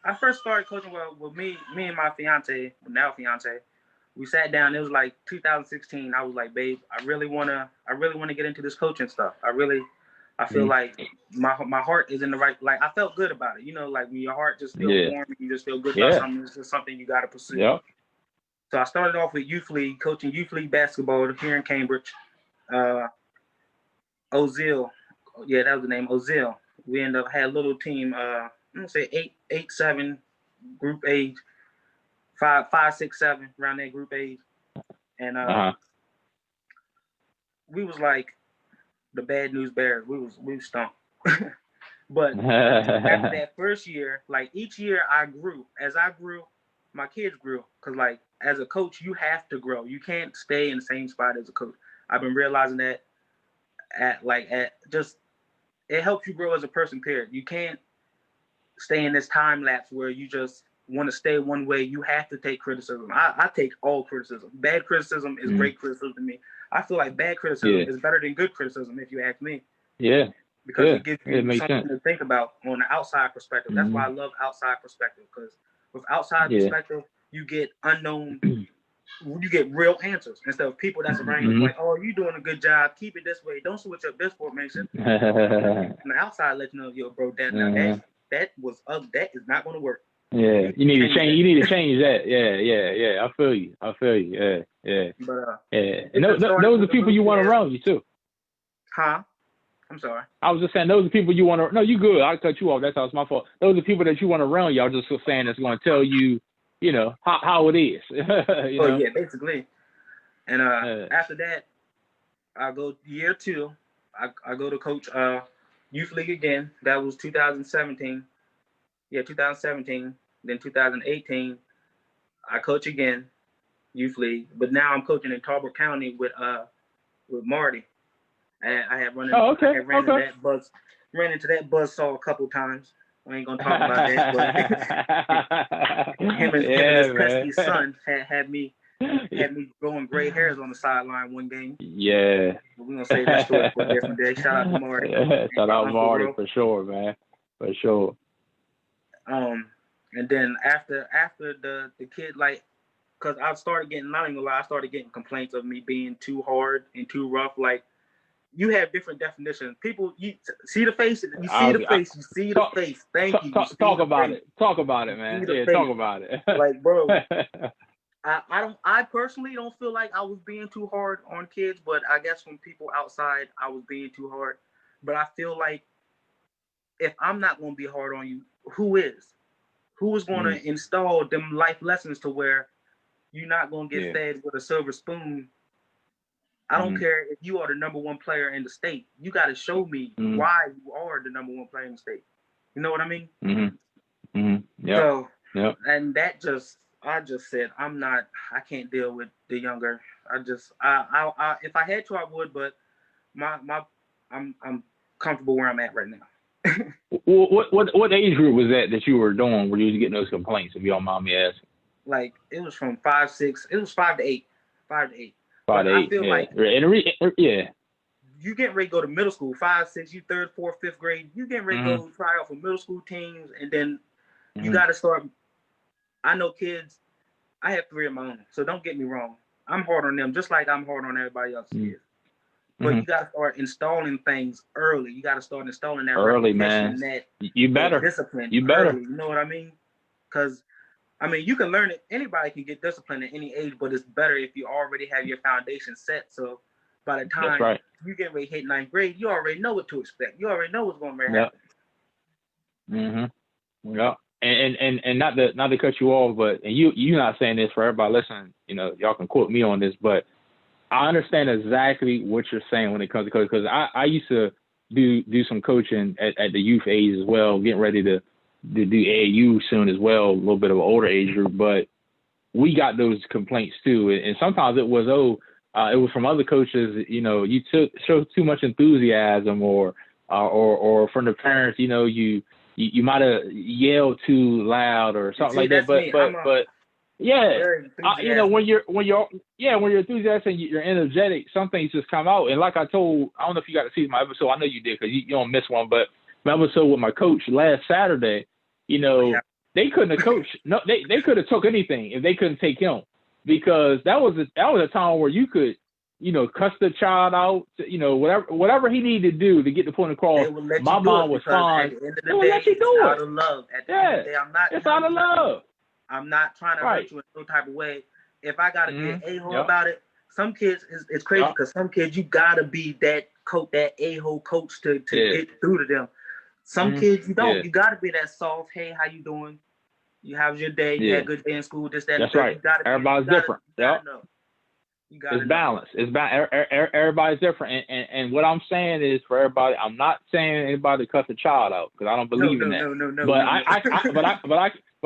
I first started coaching with me and my fiance, we sat down. It was like 2016. I was like, babe, I really wanna get into this coaching stuff. I feel like my heart is in the right. Like I felt good about it. Like when your heart just feels warm, and you just feel good about something. It's just something you got to pursue. Yeah. So I started off with youth league, coaching youth league basketball here in Cambridge. Ozil, that was the name, Ozil. We ended up had a little team. I'm gonna say 8, 7 group age, 5, 6, 7 around that group age, and we was like the bad news bears. We was stunk. But after that first year, like each year I grew. As I grew, my kids grew. Cause like as a coach, you have to grow. You can't stay in the same spot as a coach. I've been realizing that it helps you grow as a person, period. You can't stay in this time lapse where you just want to stay one way. You have to take criticism. I take all criticism. Bad criticism is great criticism to me. I feel like bad criticism is better than good criticism, if you ask me. Yeah. Because it gives you something to think about on the outside perspective. That's why I love outside perspective, because with outside perspective, you get unknown, you get real answers instead of people that's around you like, oh, you're doing a good job. Keep it this way. Don't switch up this formation. And the outside let you know, yo, bro, that is not going to work. Yeah, you need to change. You need to change that. Yeah. I feel you. Yeah. But and those are the people you want around you too. Huh? I'm sorry. I was just saying those are people you want to. No, you good. I cut you off. That's how it's my fault. Those are people that you want around you. I was just saying that's going to tell you, how it is. Yeah, basically. And after that, I go year 2. I go to coach youth league again. That was 2017. Yeah, 2017. Then 2018, I coach again, youth league. But now I'm coaching in Talbot County with Marty. I have run into that buzzsaw a couple times. We ain't gonna talk about that. But him and his pesky son had me had me growing gray hairs on the sideline one game. Yeah. We're gonna say that story for a different day. Shout out to Marty. Yeah, shout out Marty for sure, man. For sure. And then after the kid, like, cause I started getting, not even gonna lie, I started getting complaints of me being too hard and too rough. Like, you have different definitions. People, you see the face, you see the face, you see the face. Thank you. Talk about it. Talk about it, man. Yeah, talk about it. Like, bro, I personally don't feel like I was being too hard on kids, but I guess from people outside, I was being too hard. But I feel like if I'm not gonna be hard on you, who is? Who is going to install them life lessons to where you're not going to get fed with a silver spoon? I don't care if you are the number one player in the state. You got to show me why you are the number one player in the state. You know what I mean? So, and that I just said, I can't deal with the younger. If I had to, I would, but I'm comfortable where I'm at right now. What age group was that you were doing where you was getting those complaints, if you don't mind me asking? Like, it was from 5 to 8. 5 to 8. I feel like you getting ready to go to middle school, 5, 6, you 3rd, 4th, 5th grade, you getting ready to go try out for middle school teams, and then you got to start. I know kids, I have 3 of my own, so don't get me wrong. I'm hard on them just like I'm hard on everybody else's kids. But you got to start installing things early. You got to start installing that early, man. You better. Discipline. You better. Early, you know what I mean? Because, I mean, you can learn it. Anybody can get discipline at any age, but it's better if you already have your foundation set. So by the time you get ready to hit 9th grade, you already know what to expect. You already know what's going to happen. Yeah. And not to cut you off, but you're not saying this for everybody listening. You know, y'all can quote me on this, but I understand exactly what you're saying when it comes to coaching, because I used to do some coaching at the youth age as well, getting ready to do AAU soon as well, a little bit of an older age group. But we got those complaints too, and sometimes it was it was from other coaches. You know, you showed too much enthusiasm, or from the parents. You know, you might have yelled too loud or something like that. But yeah, you know, when you're enthusiastic, you're energetic, some things just come out. And like I don't know if you got to see my episode. I know you did, because you don't miss one. But my episode with my coach last Saturday, you know, they couldn't have coached. No, they could have took anything if they couldn't take him, because that was a time where you could, you know, cuss the child out, you know, whatever he needed to do to get the point across. My mom was fine. They would let you do it. Out of love. At the end of the day, it's out of love. I'm not trying to hurt you in no type of way. If I gotta get a-hole about it, some kids it's crazy, because some kids you gotta be that a-hole coach to get through to them. Some kids you don't. You gotta be that soft. Hey, how you doing? You have your day. You had a good day in school. This, that. That's right. Everybody's different. It's balanced. Everybody's different. And what I'm saying is, for everybody, I'm not saying anybody to cuss a child out, because I don't believe in that. No. But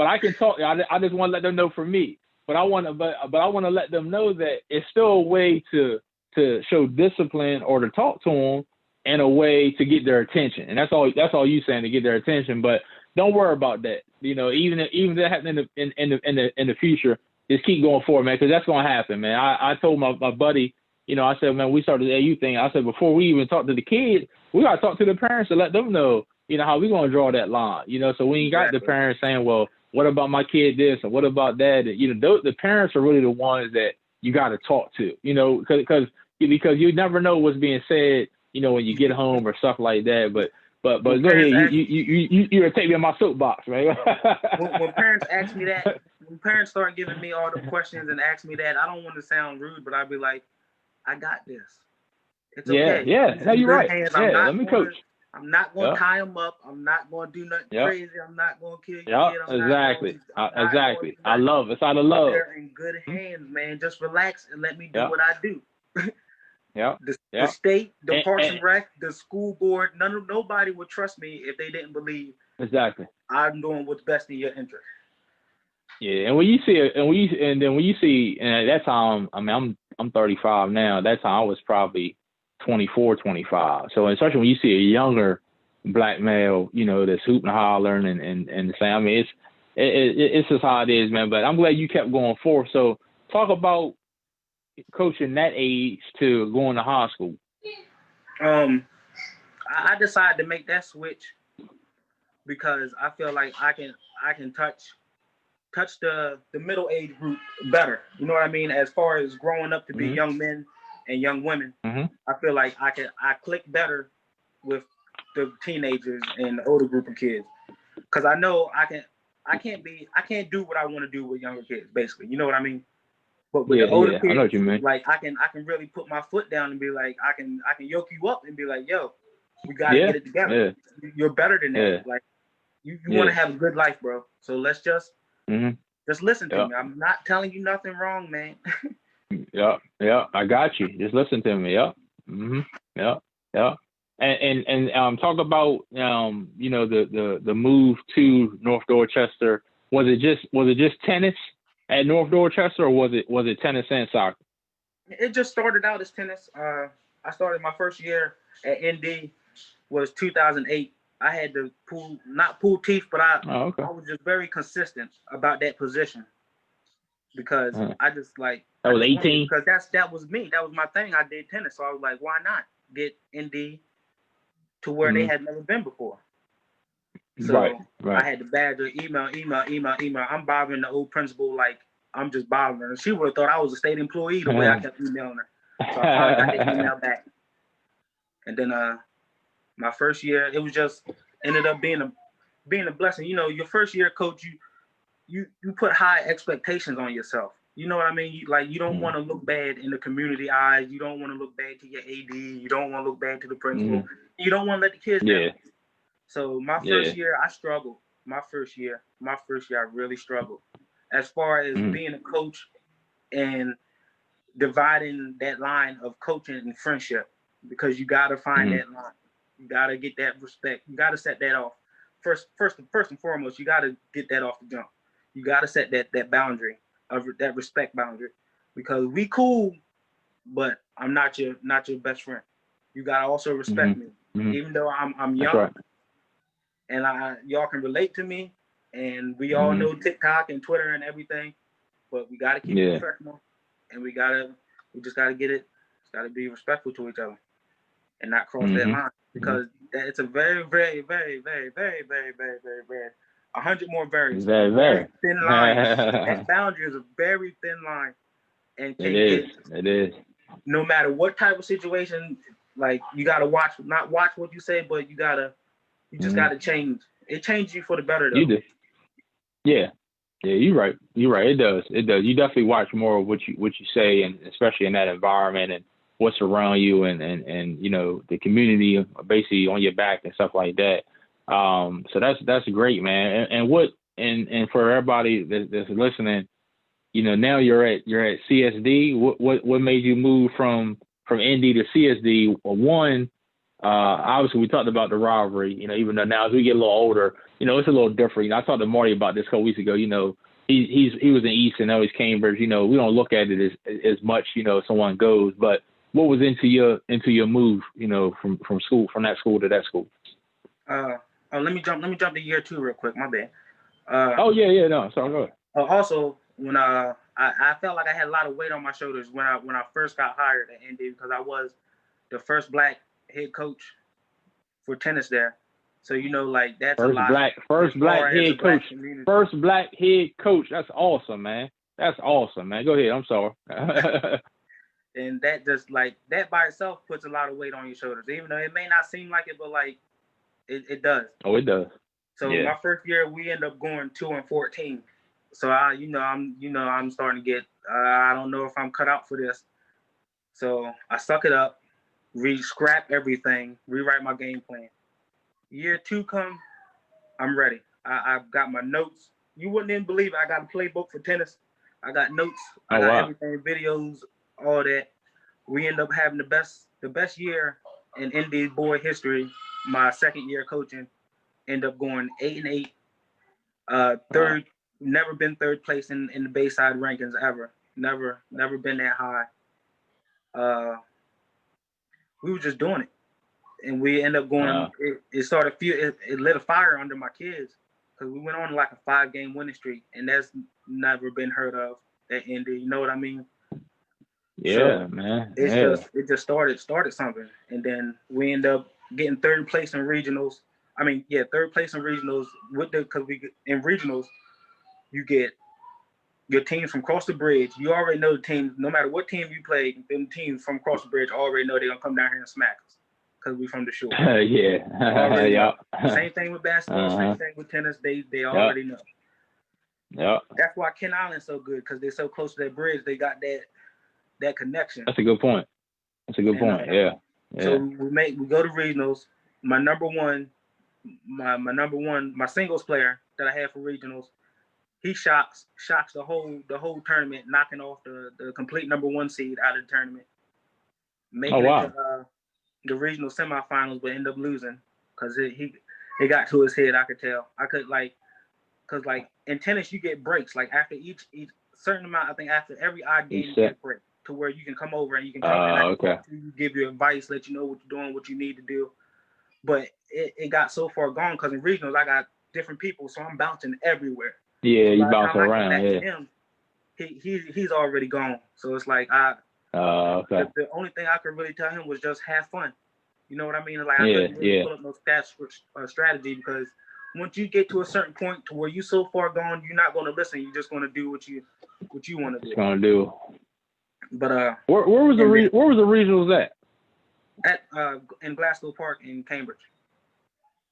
I can talk. I just want to let them know for me. But I want to let them know that it's still a way to show discipline, or to talk to them in a way to get their attention. And that's all you saying, to get their attention. But don't worry about that. You know, even if that happens in the future, just keep going forward, man, because that's gonna happen, man. I told my buddy, you know, I said, man, we started the AU thing. I said, before we even talk to the kids, we gotta talk to the parents to let them know, you know, how we gonna draw that line. You know, so we ain't got the parents saying, well, what about my kid this, or what about that? You know, the parents are really the ones that you got to talk to, you know, because you never know what's being said, you know, when you get home or stuff like that. But go ahead, you're take me on my soapbox, right? when parents ask me that, when parents start giving me all the questions and ask me that, I don't want to sound rude, but I'll be like, I got this. It's okay. Yeah. No, you're right. Let me coach. I'm not going to tie them up. I'm not going to do nothing crazy. I'm not going to kill you. Exactly. I love it. It's out of love. They're in good hands, man. Just relax and let me do what I do. The state, the Parks and Rec, the school board, nobody would trust me if they didn't believe I'm doing what's best in your interest. Yeah, and when you see it, when you see, and at that time, I mean, I'm 35 now. At that time, I was probably 24, 25. So especially when you see a younger black male, you know, that's hooping and hollering and the same. I mean, it's just how it is, man. But I'm glad you kept going forth. So talk about coaching that age to going to high school. I decided to make that switch because I feel like I can touch the middle age group better. You know what I mean? As far as growing up to be young men and young women, I feel like I click better with the teenagers and the older group of kids, because I know I can't do what I want to do with younger kids, basically. You know what I mean? But with the older kids, I know what you mean. like I can really put my foot down and be like, I can yoke you up and be like, yo, we gotta get it together. You're better than that. Like you want to have a good life, bro. So let's just listen to me. I'm not telling you nothing wrong, man. Yeah, I got you. Just listen to me. And talk about you know, the move to North Dorchester. Was it just tennis at North Dorchester, or was it tennis and soccer? It just started out as tennis. I started my first year at ND was 2008. I had to not pull teeth, but I was just very consistent about that position, because I just like that was 18, because that was me. That was my thing. I did tennis, so I was like, why not get ND to where they had never been before? So right. I had to badger, email. I'm bothering the old principal like I'm just bothering her. She would have thought I was a state employee the way I kept emailing her. So I finally got the email back. And then my first year, it was just ended up being a blessing. You know, your first year coach, you put high expectations on yourself. You know what I mean? You don't want to look bad in the community eyes. You don't want to look bad to your AD. You don't want to look bad to the principal. You don't want to let the kids down. So my first year, I struggled. My first year, I really struggled. As far as being a coach and dividing that line of coaching and friendship, because you got to find that line. You got to get that respect. You got to set that off. First and foremost, you got to get that off the jump. You got to set that boundary, of that respect boundary, because we cool, but I'm not your best friend. You got to also respect me, even though I'm young. Right. And y'all can relate to me, and we all know TikTok and Twitter and everything, but we got to keep it professional, and we just got to get it. It's got to be respectful to each other and not cross that line, because it's a very, very, very, very, very, very, very, very, very 100 more varies. Very thin line. That boundary is a very thin line, and it is. No matter what type of situation, like you gotta not watch what you say, but you just gotta change. It changes you for the better, though. You do. Yeah, you're right. It does. You definitely watch more of what you say, and especially in that environment and what's around you, and you know, the community basically on your back and stuff like that. So that's great, man. And for everybody that's listening, you know, now you're at CSD. What made you move from ND to CSD? One, obviously we talked about the rivalry. You know, even though now as we get a little older, you know, it's a little different. You know, I talked to Marty about this a couple weeks ago. You know, he was in Easton, now he's Cambridge. You know, we don't look at it as much. You know, someone goes, but what was into your move? You know, from that school to that school. Let me jump to year 2 real quick. My bad. No, sorry, go ahead. Also, when I felt like I had a lot of weight on my shoulders when I first got hired at ND, because I was the first black head coach for tennis there. So you know, like that's first black head coach. First black head coach. That's awesome, man. Go ahead. I'm sorry. And that just like that by itself puts a lot of weight on your shoulders, even though it may not seem like it, but like it does. Oh, it does. So my first year, we end up going 2-14. So I'm starting to get. I don't know if I'm cut out for this. So I suck it up, scrap everything, rewrite my game plan. Year 2 come, I'm ready. I've got my notes. You wouldn't even believe it. I got a playbook for tennis. I got notes. I got everything, videos, all that. We end up having the best year in ND boy history. My second year coaching, end up going 8-8. Third, never been third place in the Bayside rankings ever. Never been that high. We were just doing it, and we end up going. It started it lit a fire under my kids, because we went on like a 5-game winning streak, and that's never been heard of. at Indy. You know what I mean? Yeah, so man. It's Yeah. it just started something, and then we end up getting third place in regionals. I mean, yeah, third place in regionals because in regionals you get your teams from across the bridge. You already know the team. No matter what team you play, them teams from across the bridge already know they're gonna come down here and smack us because we from the shore. Yeah. Already know. Yeah. Same thing with basketball. Same thing with tennis. They already know. Yeah. That's why Ken Island's so good because they're so close to that bridge. They got that connection. That's a good point. Yeah. So we go to regionals. My number one, my singles player that I had for regionals, he shocks the whole tournament, knocking off the complete number one seed out of the tournament, making it to the regional semifinals, but end up losing because it got to his head. I could tell. I could because in tennis you get breaks after each certain amount. I think after every odd game you get a break to where you can come over and you can come and talk to you, give you advice, let you know what you're doing, what you need to do. But it got so far gone because in regionals I got different people, so I'm bouncing everywhere. Yeah, so you bouncing around. Yeah. Him, he's already gone. So it's like okay. The only thing I could really tell him was just have fun. You know what I mean? I couldn't really pull up no stats strategy because once you get to a certain point to where you so far gone, you're not going to listen. You're just going to do what you want to do. Going to do. But where was the regionals at? At in Glasgow Park in Cambridge.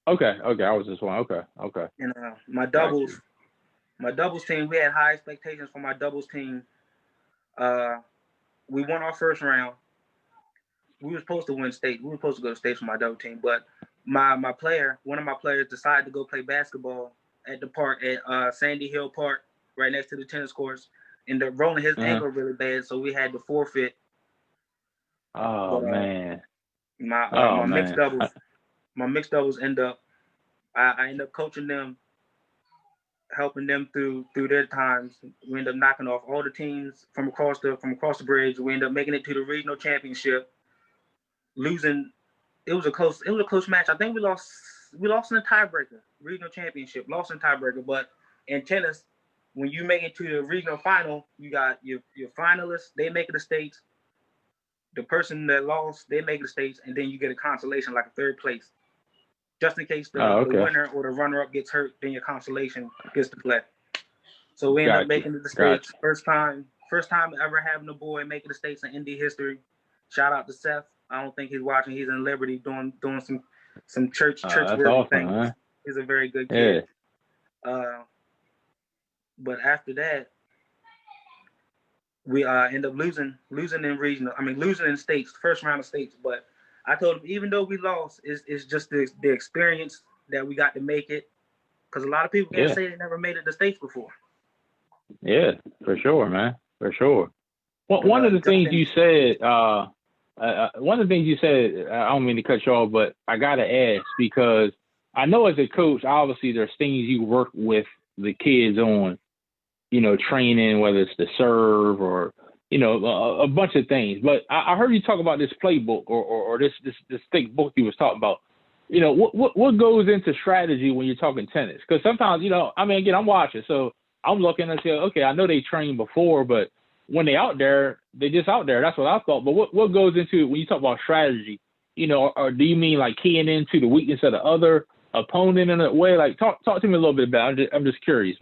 Okay. I was just one. Okay. And my doubles team, we had high expectations for my doubles team. We won our first round. We were supposed to win state. We were supposed to go to state for my double team, but one of my players decided to go play basketball at the park at Sandy Hill Park, right next to the tennis courts, ended up rolling his ankle really bad, so we had to forfeit. Man. My mixed doubles end up. I end up coaching them, helping them through their times. We end up knocking off all the teams from across the bridge. We end up making it to the regional championship. Losing, it was a close match. I think we lost in a tiebreaker. Regional championship, lost in tiebreaker. But in tennis, when you make it to the regional final, you got your finalists. They make it to states. The person that lost, they make it to states, and then you get a consolation like a third place. Just in case the winner or the runner-up gets hurt, then your consolation gets to play. So we end up making it to the states. First time ever having a boy make it to states in Indy history. Shout out to Seth. I don't think he's watching. He's in Liberty doing some church work things. Man. He's a very good kid. Yeah. But after that, we end up losing in regional. I mean, losing in states, first round of states. But I told him, even though we lost, it's just the experience that we got to make it. Because a lot of people can't say they never made it to states before. Yeah, for sure, man. For sure. Well, one of the things you said, I don't mean to cut you off, but I got to ask because I know as a coach, obviously there's things you work with the kids on, training, whether it's the serve or, a bunch of things. But I heard you talk about this playbook or this thick book you was talking about. What goes into strategy when you're talking tennis? Because sometimes, again, I'm watching, so I'm looking and say, okay, I know they trained before, but when they out there, they just out there. That's what I thought. But what goes into it when you talk about strategy? Or do you mean like keying into the weakness of the other opponent in a way? Like talk to me a little bit about it. I'm just curious.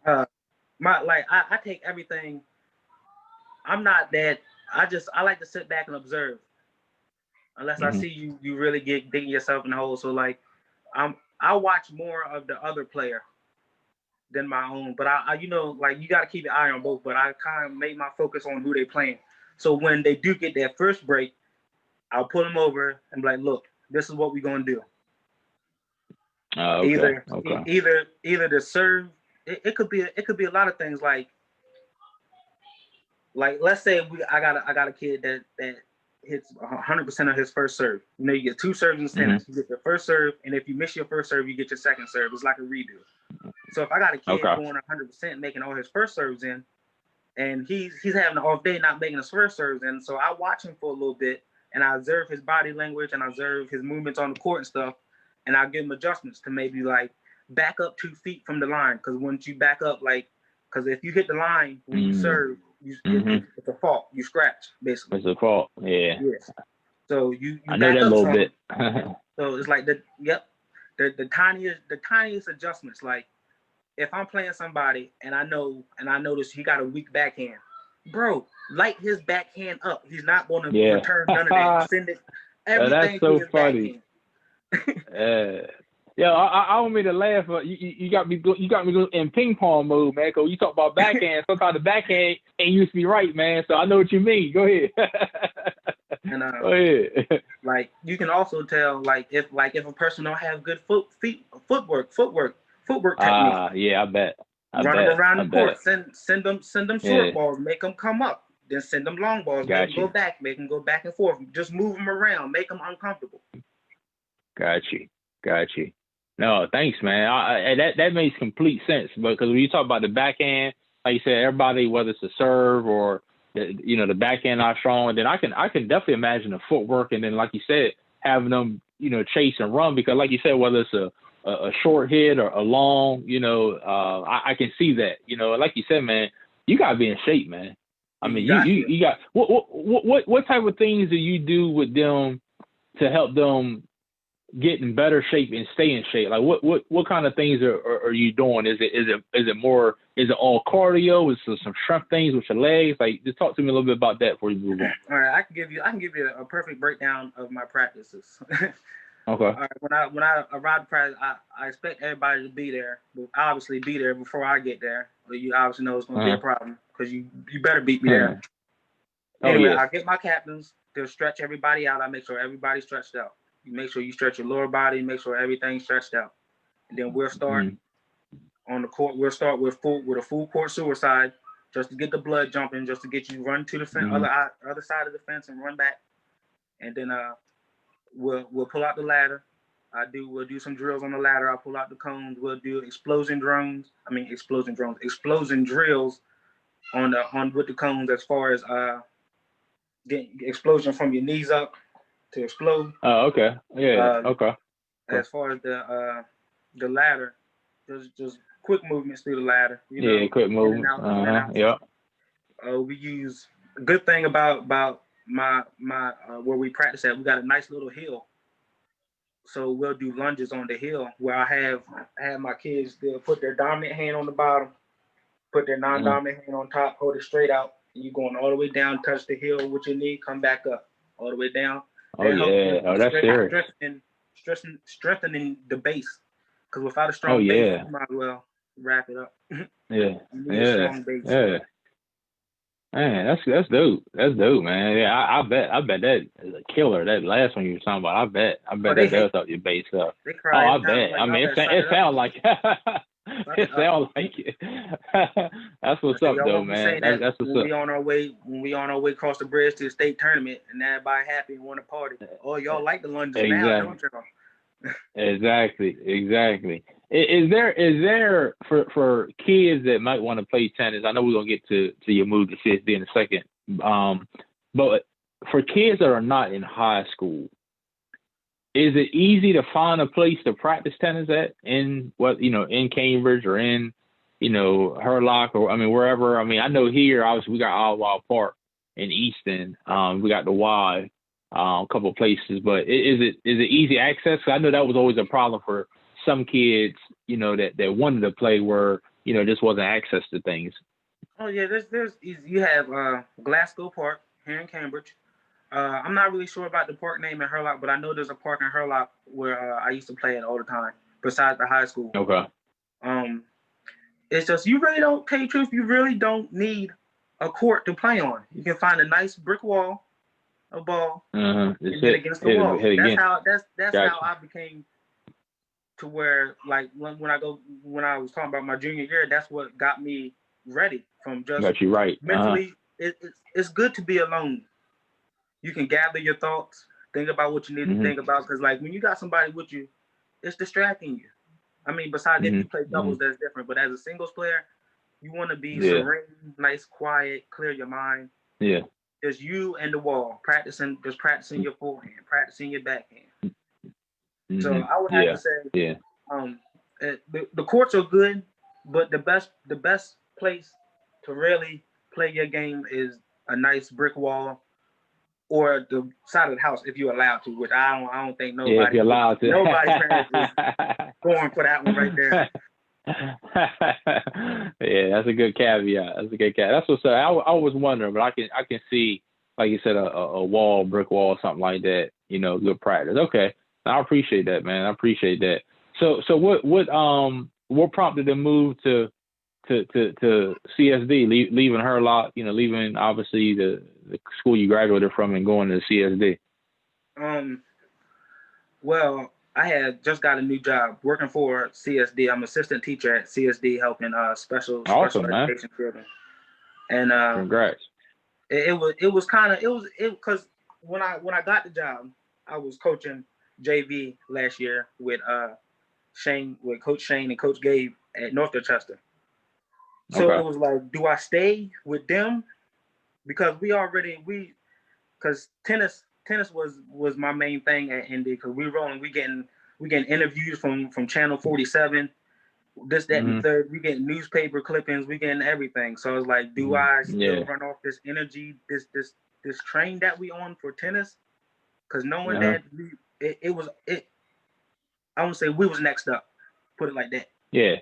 I take everything. I'm not that. I like to sit back and observe. Unless I see you really digging yourself in the hole. So I watch more of the other player than my own. But you got to keep your eye on both. But I kind of make my focus on who they playing. So when they do get their first break, I'll pull them over and be like, look, this is what we're gonna do. Either the serve. It could be a lot of things like let's say I got a kid that hits 100% of his first serve. You get two serves in tennis. You get your first serve, and if you miss your first serve, you get your second serve. It's like a redo. So if I got a kid going 100%, making all his first serves in, and he's having an off day, not making his first serves in, so I watch him for a little bit, and I observe his body language, and I observe his movements on the court and stuff, and I give him adjustments to maybe back up 2 feet from the line, because once you back up Because if you hit the line when you serve, it's a fault. You scratch, basically. It's a fault. Yeah. Yes. So you I know that a little bit. So it's like the tiniest adjustments. Like if I'm playing somebody and I notice he got a weak backhand, bro, light his backhand up. He's not going to return none of that. Send it everything to his backhand. Yeah, I don't mean to laugh, but you got me going in ping pong mode, man. Cause you talk about backhand, sometimes the backhand ain't used to be right, man. So I know what you mean. Go ahead. And go ahead. Like you can also tell, if a person don't have good footwork technique. Yeah, I bet. Run them around the court. Send them short balls. Make them come up. Then send them long balls. Make them go back. Make them go back and forth. Just move them around. Make them uncomfortable. Got you. No, thanks, man. That makes complete sense. Because when you talk about the backhand, like you said, everybody, whether it's a serve or the backhand not strong, and then I can definitely imagine the footwork, and then like you said, having them chase and run, because like you said, whether it's a short hit or a long, I can see that. Like you said, man, you gotta be in shape, man. I mean, you got what type of things do you do with them to help them get in better shape and stay in shape? Like what kind of things are you doing? Is it all cardio? Is there some strength things with your legs? Like, just talk to me a little bit about that before you move on. All right, I can give you a perfect breakdown of my practices. Okay. All right, when I arrive to practice, I expect everybody to be there. But obviously, be there before I get there. But you obviously know it's going to be a problem because you better beat me there. Anyway, I get my captains to stretch everybody out. I make sure everybody's stretched out. You make sure you stretch your lower body, make sure everything's stretched out. And then we'll start on the court. We'll start with a full court suicide just to get the blood jumping, just to get you run to the fence, other side of the fence and run back. And then we'll pull out the ladder. We'll do some drills on the ladder. I'll pull out the cones. We'll do explosion drills on with the cones, as far as getting explosion from your knees up to explode. Oh, okay. Yeah. Okay. As far as the ladder, just quick movements through the ladder. Quick movement. Yeah. We use a good thing about my where we practice at. We got a nice little hill, so we'll do lunges on the hill where I have my kids. They'll put their dominant hand on the bottom, put their non-dominant hand on top, hold it straight out. And you're going all the way down, touch the hill with your knee, come back up, all the way down. That's serious. Strengthening the base, because without a strong base, you might as well wrap it up. Yeah. Man, that's dope. That's dope, man. Yeah, I bet that is a killer. That last one you were talking about, I bet that does help your base up. I bet. I mean, it sounds like it sounds like it. That's what's up, though, man. That's what's up. When we on our way across the bridge to the state tournament, and everybody happy and want to party. Oh, y'all like the lunges now, don't y'all? Exactly. Is there for kids that might want to play tennis? I know we're gonna get to your move to CSD in a second. But for kids that are not in high school, is it easy to find a place to practice tennis at in Cambridge or in Hurlock, or wherever? I know here obviously we got Oswald Park in Easton. We got the Y. A couple of places, but is it easy access? I know that was always a problem for some kids, that wanted to play where just wasn't access to things. Oh yeah, there's you have Glasgow Park here in Cambridge. I'm not really sure about the park name in Hurlock, but I know there's a park in Hurlock where I used to play at all the time. Besides the high school. Okay. It's just you really don't, tell you the truth, you really don't need a court to play on. You can find a nice brick wall. A ball and hit against the wall. That's how I became to where, like, when I was talking about my junior year, that's what got me ready from just got you right. Mentally. It's good to be alone. You can gather your thoughts, think about what you need to think about, because like when you got somebody with you, it's distracting you. Besides if you play doubles, that's different. But as a singles player, you want to be serene, nice, quiet, clear your mind. Yeah. Just you and the wall, practicing your forehand, practicing your backhand. So I would have to say, the courts are good, but the best place to really play your game is a nice brick wall or the side of the house if you're allowed to, which I don't think nobody. Yeah, if you're allowed to. Nobody parents is going for that one right there. Yeah, that's a good caveat. That's what's up. I was wondering, but I can see, like you said, a wall, brick wall, something like that. Good practice. Okay, I appreciate that, man. I appreciate that. So what prompted the move to CSD, leaving Hurlock, leaving obviously the school you graduated from and going to CSD? Well, I had just got a new job working for CSD. I'm assistant teacher at CSD, helping special education children. And congrats. It was because when I got the job, I was coaching JV last year with Coach Shane and Coach Gabe at North Dorchester. So It was like, do I stay with them? Because because tennis was my main thing at ND, because we getting interviews from Channel 47, this, that, and the third. We getting newspaper clippings, we getting everything. So I was like, do I still run off this energy, this train that we on for tennis? Because knowing that I would say we was next up, put it like that. Yeah.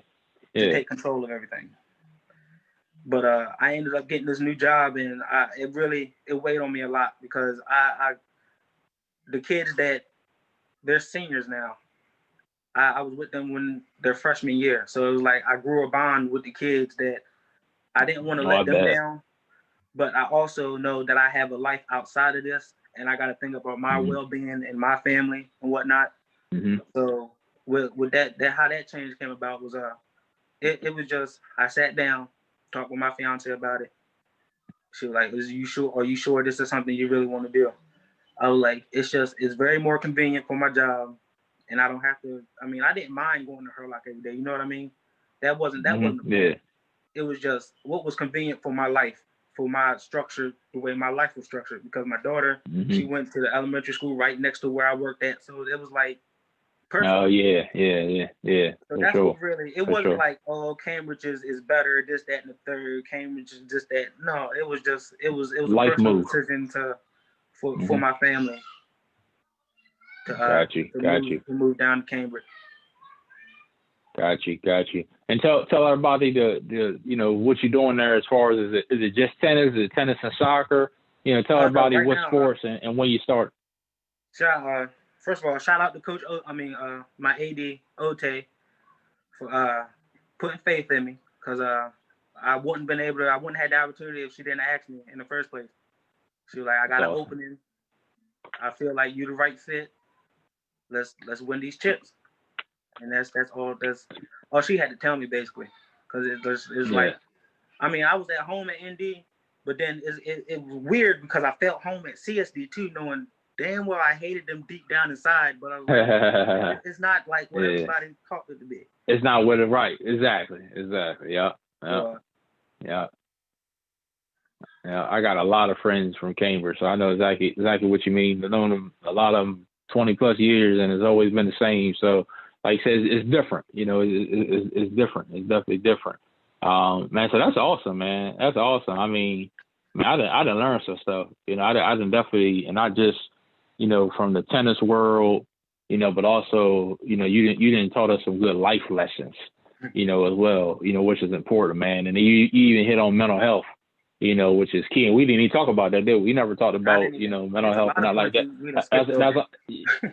To take control of everything. But I ended up getting this new job, and it weighed on me a lot, because the kids that they're seniors now, I was with them when their freshman year. So it was like I grew a bond with the kids that I didn't want to let them down. But I also know that I have a life outside of this, and I got to think about my well-being and my family and whatnot. So with that how that change came about was it was just, I sat down, talked with my fiance about it. She was like, are you sure this is something you really want to do? I was like, it's very more convenient for my job, and I don't have to, I didn't mind going to Hurlock every day, you know what I mean? That wasn't the point. It was just what was convenient for my life, for my structure, the way my life was structured, because my daughter, she went to the elementary school right next to where I worked at, so it was like perfect. Oh yeah. So that's what really, it wasn't like, oh, Cambridge is better, this, that, and the third, Cambridge is this, that. No, it was a life personal move. decision for my family to move down to Cambridge. Got you. And tell everybody the what you're doing there as far as, is it just tennis? Is it tennis and soccer? Tell everybody what sports and when you start. First of all, shout out to Coach my AD Ote for putting faith in me, because I wouldn't have the opportunity if she didn't ask me in the first place. She was like, I got an opening. I feel like you the right fit. Let's win these chips. And that's all she had to tell me, basically, because it's like, I was at home at ND, but then it was weird because I felt home at CSD too, knowing damn well I hated them deep down inside, but I was like, it's not like what everybody talked it to be. It's not what it right. Exactly. Yeah. I got a lot of friends from Cambridge, so I know exactly what you mean. I've known them, a lot of them, 20 plus years, and it's always been the same. So, like I said, it's different. It's different. It's definitely different. Man, so that's awesome, man. That's awesome. I done learned some stuff. I done definitely, and not just, from the tennis world, but also, you didn't taught us some good life lessons, as well, which is important, man. And you even hit on mental health, which is key. And we didn't even talk about that, did we? We never talked about, mental health and not like that.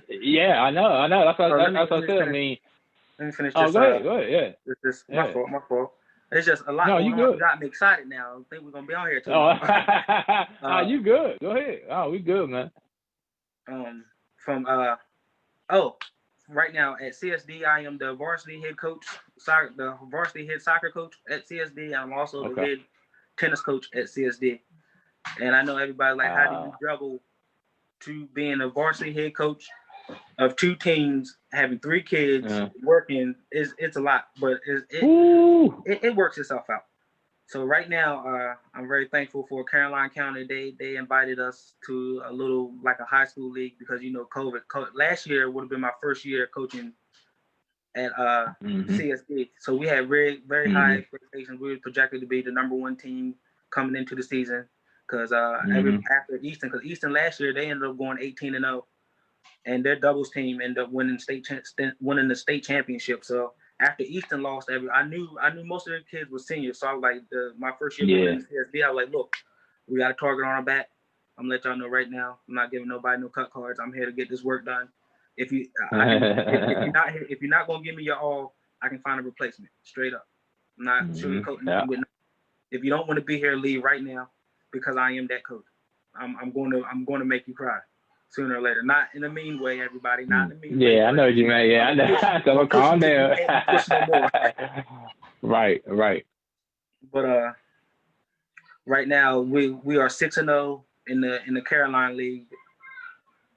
Yeah, I know. That's what I said. Let me finish this. Oh, go ahead. Yeah. This my fault. It's just a lot going on. You got me excited now. I think we're going to be on here too. Oh, you good. Go ahead. Oh, we good, man. Right now at CSD, I am the varsity head coach, the varsity head soccer coach at CSD. I'm also the head tennis coach at CSD. And I know everybody like, how do you juggle to being a varsity head coach of two teams, having three kids, working? It's a lot, but it works itself out. So right now, I'm very thankful for Caroline County. They invited us to a little, like a high school league, because COVID. Last year would have been my first year coaching at CSD. So we had very, very high expectations. We were projected to be the #1 team coming into the season because after Easton, because Easton last year they ended up going 18-0, and their doubles team ended up winning the state championship. So after Easton lost, I knew most of their kids were seniors. So I was like, my first year going into CSD, I was like, look, we got a target on our back. I'm gonna let y'all know right now. I'm not giving nobody no cut cards. I'm here to get this work done. If you're not gonna give me your all, I can find a replacement. Straight up. I'm not sugarcoating nothing with. If you don't want to be here, leave right now, because I am that coach. I'm going to make you cry sooner or later. Not in a mean way, everybody. Not in a mean way. Yeah, I know what you mean. Yeah, I know. So calm down. Right. But right now we are 6-0 in the Caroline League.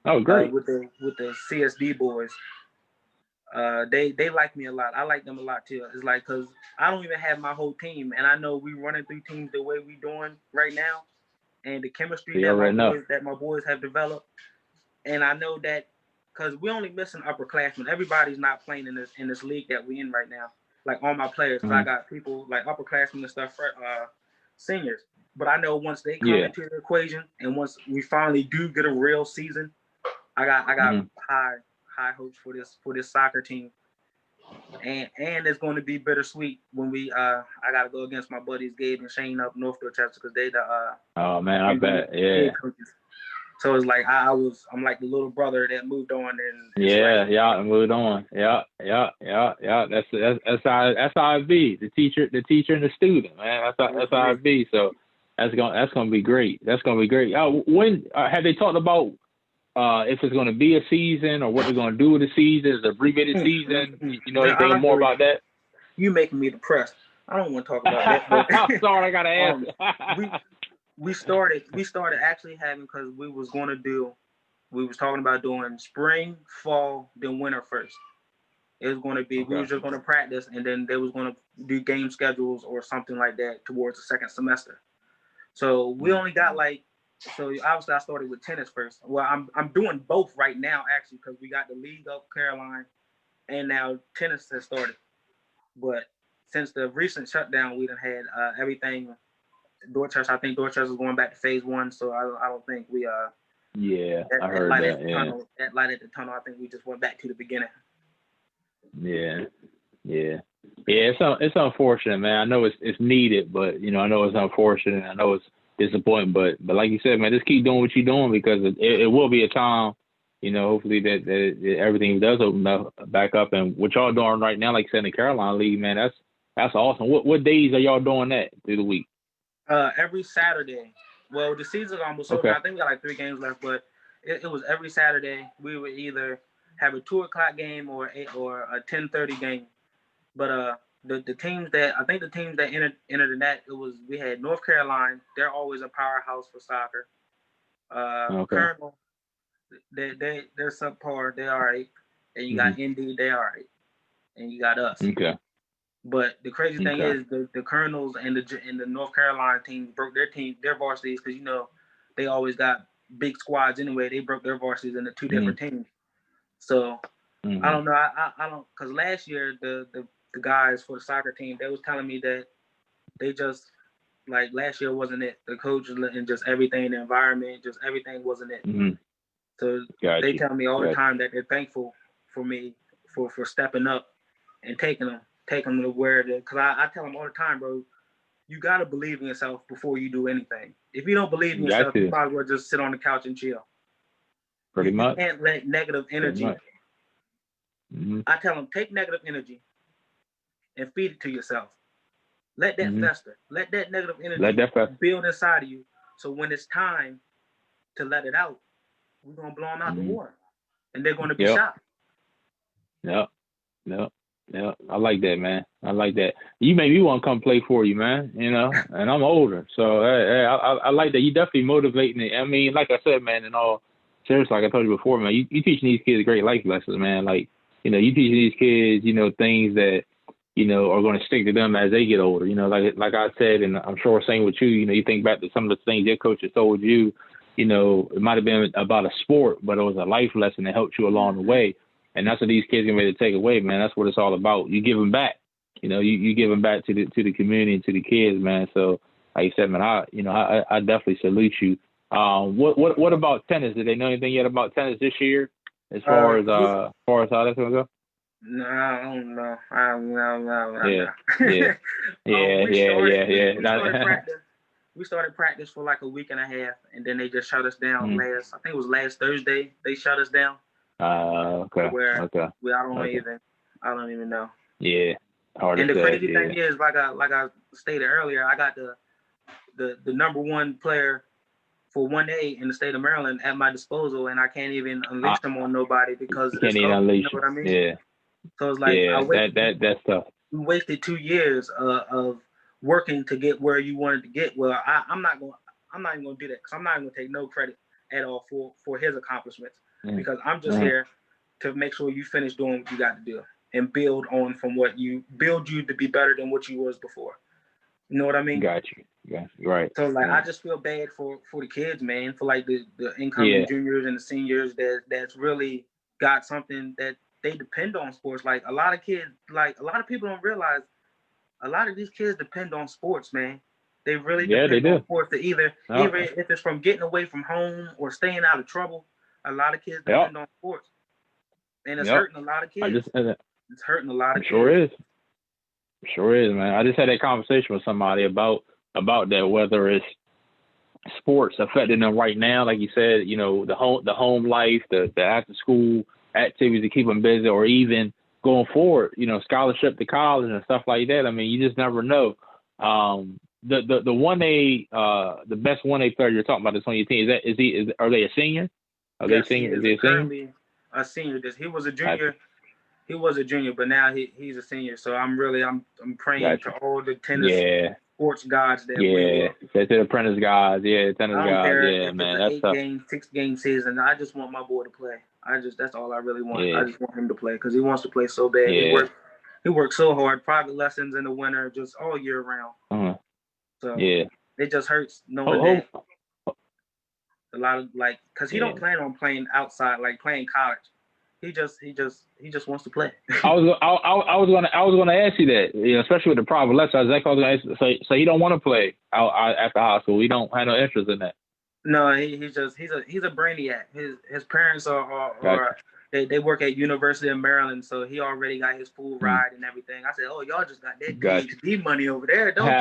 Oh, great. With the CSD boys. They like me a lot. I like them a lot too. It's like, because I don't even have my whole team, and I know we running through teams the way we doing right now, and the chemistry that my boys have developed. And I know that because we only missing upperclassmen. Everybody's not playing in this league that we in right now. Like all my players, I got people like upperclassmen and stuff, seniors. But I know once they come into the equation, and once we finally do get a real season, I got high hopes for this soccer team. And it's going to be bittersweet when we I got to go against my buddies Gabe and Shane up North Dorchester, because they the oh man, I bet coaches. So it's like I'm like the little brother that moved on, and moved on. That's how it be. The teacher and the student, man. That's how it be. So that's gonna be great. That's gonna be great. When have they talked about if it's gonna be a season or what they're gonna do with the season? Is it abbreviated season? You know anything more about that? You making me depressed. I don't want to talk about that. But, I'm sorry, I gotta ask. We started actually having, because we was talking about doing spring, fall, then winter first. It was going to be, we were just going to practice, and then they was going to do game schedules or something like that towards the second semester. So we only got so obviously I started with tennis first. Well, I'm doing both right now actually, because we got the league up Caroline, and now tennis has started. But since the recent shutdown, we done had everything. Dorchester, I think Dorchester is going back to phase 1, so I don't think we I heard that. That light at the tunnel, I think we just went back to the beginning. It's unfortunate, man. I know it's needed, but I know it's unfortunate. I know it's disappointing, but like you said, man, just keep doing what you're doing, because it will be a time, hopefully that everything does open up back up. And what y'all doing right now, like you said, in the Caroline League, man, that's awesome. What days are y'all doing that through the week? Every Saturday. Well, the season's almost over. I think we got like 3 games left, but it was every Saturday. We would either have a 2:00 game or a 10:30 game. But the teams that entered in that, we had North Carolina. They're always a powerhouse for soccer. Colonel, they're subpar. They're all right. And you got ND. They're all right. And you got us. Okay. But the crazy thing is the Colonels and the North Carolina team broke their varsities, because they always got big squads anyway. They broke their varsities into 2 different teams. So I don't know. I don't, because last year the guys for the soccer team, they was telling me that they just, like, last year wasn't it. The coaches and just everything, the environment, just everything wasn't it. So they tell me all the time that they're thankful for me for stepping up and taking them to where because I tell them all the time, bro, you got to believe in yourself before you do anything. If you don't believe in yourself, you might as well just sit on the couch and chill. Pretty much. You can't let negative energy. I tell them, take negative energy and feed it to yourself. Let that fester. Let that negative energy build inside of you. So when it's time to let it out, we're going to blow them out the water. And they're going to be shocked. Yep. I like that, man. I like that. You made me want to come play for you, man, and I'm older. So I like that. You definitely motivating it. I mean, like I said, man, in all seriousness, like I told you before, man, you teaching these kids great life lessons, man. Like, you teaching these kids, things that, are going to stick to them as they get older. Like I said, and I'm sure same with you, you think back to some of the things your coaches told you, it might have been about a sport, but it was a life lesson that helped you along the way. And that's what these kids are ready to take away, man. That's what it's all about. You give them back. You give them back to the community and to the kids, man. So, like you said, man, I definitely salute you. What about tennis? Did they know anything yet about tennis this year, as far as how that's gonna go? No, I don't know. No. Yeah. We started practice for like a week and a half, and then they just shut us down I think it was last Thursday. They shut us down. Okay. I don't even know. Yeah. And the crazy thing is, like I stated earlier, I got the number one player for 1A in the state of Maryland at my disposal, and I can't even unleash them on nobody because can't even unleash. You know what I mean? Yeah. So it's like that's tough. You wasted 2 years of working to get where you wanted to get. Well, I'm not even gonna do that because I'm not even gonna take no credit at all for his accomplishments because I'm just here to make sure you finish doing what you got to do and build on from what you to be better than what you was before. You know what I mean? Got you. Yeah, right. So I just feel bad for the kids, man, for like the incoming juniors and the seniors that's really got something that they depend on sports. Like a lot of kids, like a lot of people don't realize a lot of these kids depend on sports, man. They really depend on sports to either if it's from getting away from home or staying out of trouble. A lot of kids depend on sports. And it's hurting a lot of kids. It's hurting a lot of kids. Sure is, man. I just had that conversation with somebody about that, whether it's sports affecting them right now, like you said, the home life, the after school activities to keep them busy, or even going forward, scholarship to college and stuff like that. I mean, you just never know. The 1A, the best 1A player you're talking about that's on your team, are they a senior? Are they a senior? Is he a senior? Currently a senior. He was a junior. He was a junior, but now he's a senior. So I'm praying to all the tennis sports gods that to the apprentice guys, tennis guys, man, that's tough. 6-game season. I just want my boy to play. That's all I really want. I just want him to play because he wants to play so bad. He works so hard. Private lessons in the winter, just all year round. So it just hurts knowing that a lot of because he don't plan on playing outside, like playing college. He just wants to play. I was gonna ask you that, especially with the private lessons. So he don't want to play out after high school. He don't have no interest in that. No, he's a brainiac. His parents are they work at University of Maryland, so he already got his full ride and everything. I said, oh, y'all just got that PhD money over there, don't you? So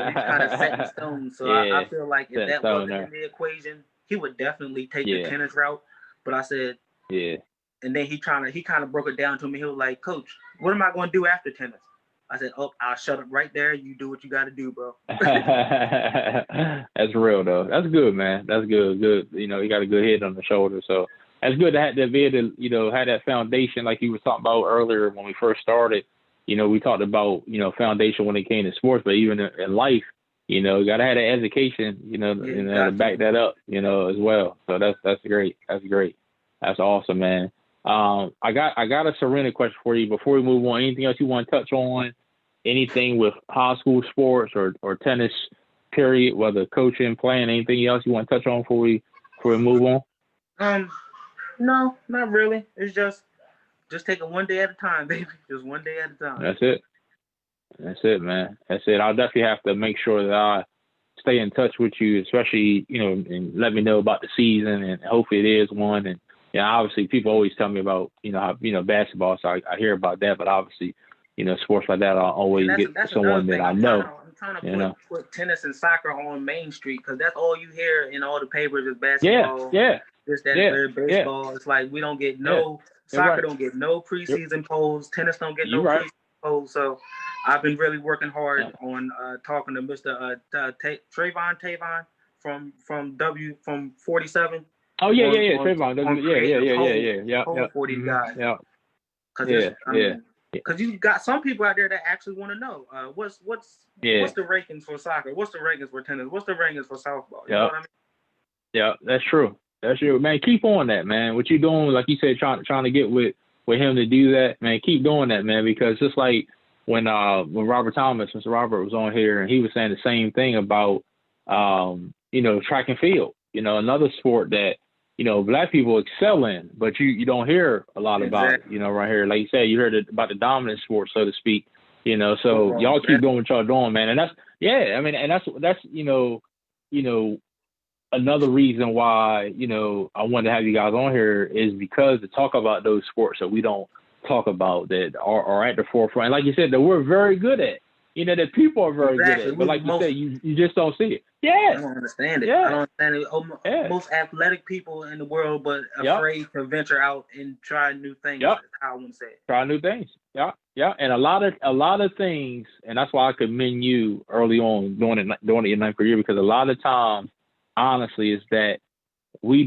he's kind of set in stone. So I feel like if that wasn't in the equation, he would definitely take the tennis route. But I said, and then he kind of broke it down to me. He was like, Coach, what am I going to do after tennis? I said, oh, I'll shut up right there. You do what you got to do, bro. That's real, though. That's good, man. That's good. Good. He got a good head on the shoulder. So that's good to have that be able to, have that foundation like you were talking about earlier when we first started. We talked about, foundation when it came to sports, but even in life, you got to have that education, to back that up, as well. So that's great. That's great. That's awesome, man. I got a Serena question for you before we move on. Anything else you want to touch on? Anything with high school sports or tennis, period, whether coaching, playing, anything else you want to touch on before we move on? No, not really. It's just take it one day at a time, baby. Just one day at a time. That's it, man. That's it. I'll definitely have to make sure that I stay in touch with you, especially, and let me know about the season, and hopefully it is one. And obviously people always tell me about, how, basketball, so I hear about that, but obviously, sports like that, I'll always get someone that I know. I'm trying to put tennis and soccer on Main Street because that's all you hear in all the papers is basketball. Baseball. It's like we don't get soccer don't get no preseason polls. Tennis don't get no preseason polls. So I've been really working hard on talking to Mr. Tavon from 47. Oh Trayvon. 40 guys. Because you got some people out there that actually want to know what's the rankings for soccer, what's the rankings for tennis, what's the rankings for softball. You know what I mean? Yeah, that's true. That's true, man. Keep on that, man. What you doing, like you said, trying to get with him to do that, man. Keep doing that, man. Because just like when Robert Thomas, Mr. Robert, was on here, and he was saying the same thing about track and field. Another sport that Black people excel in, but you don't hear a lot about it, right here. Like you said, you heard about the dominant sport, so to speak, so y'all keep doing what y'all doing, man. And that's another reason why, I wanted to have you guys on here is because to talk about those sports that we don't talk about that are at the forefront. And like you said, that we're very good at, that people are very good at. But like you said, you just don't see it. Yeah. I don't understand it. Yeah. I don't understand it. Most athletic people in the world, but afraid to venture out and try new things. That's how I want to say it. Try new things. Yeah. Yeah. And a lot of things, and that's why I commend you early on doing it in your ninth career, because a lot of times, honestly, is that we're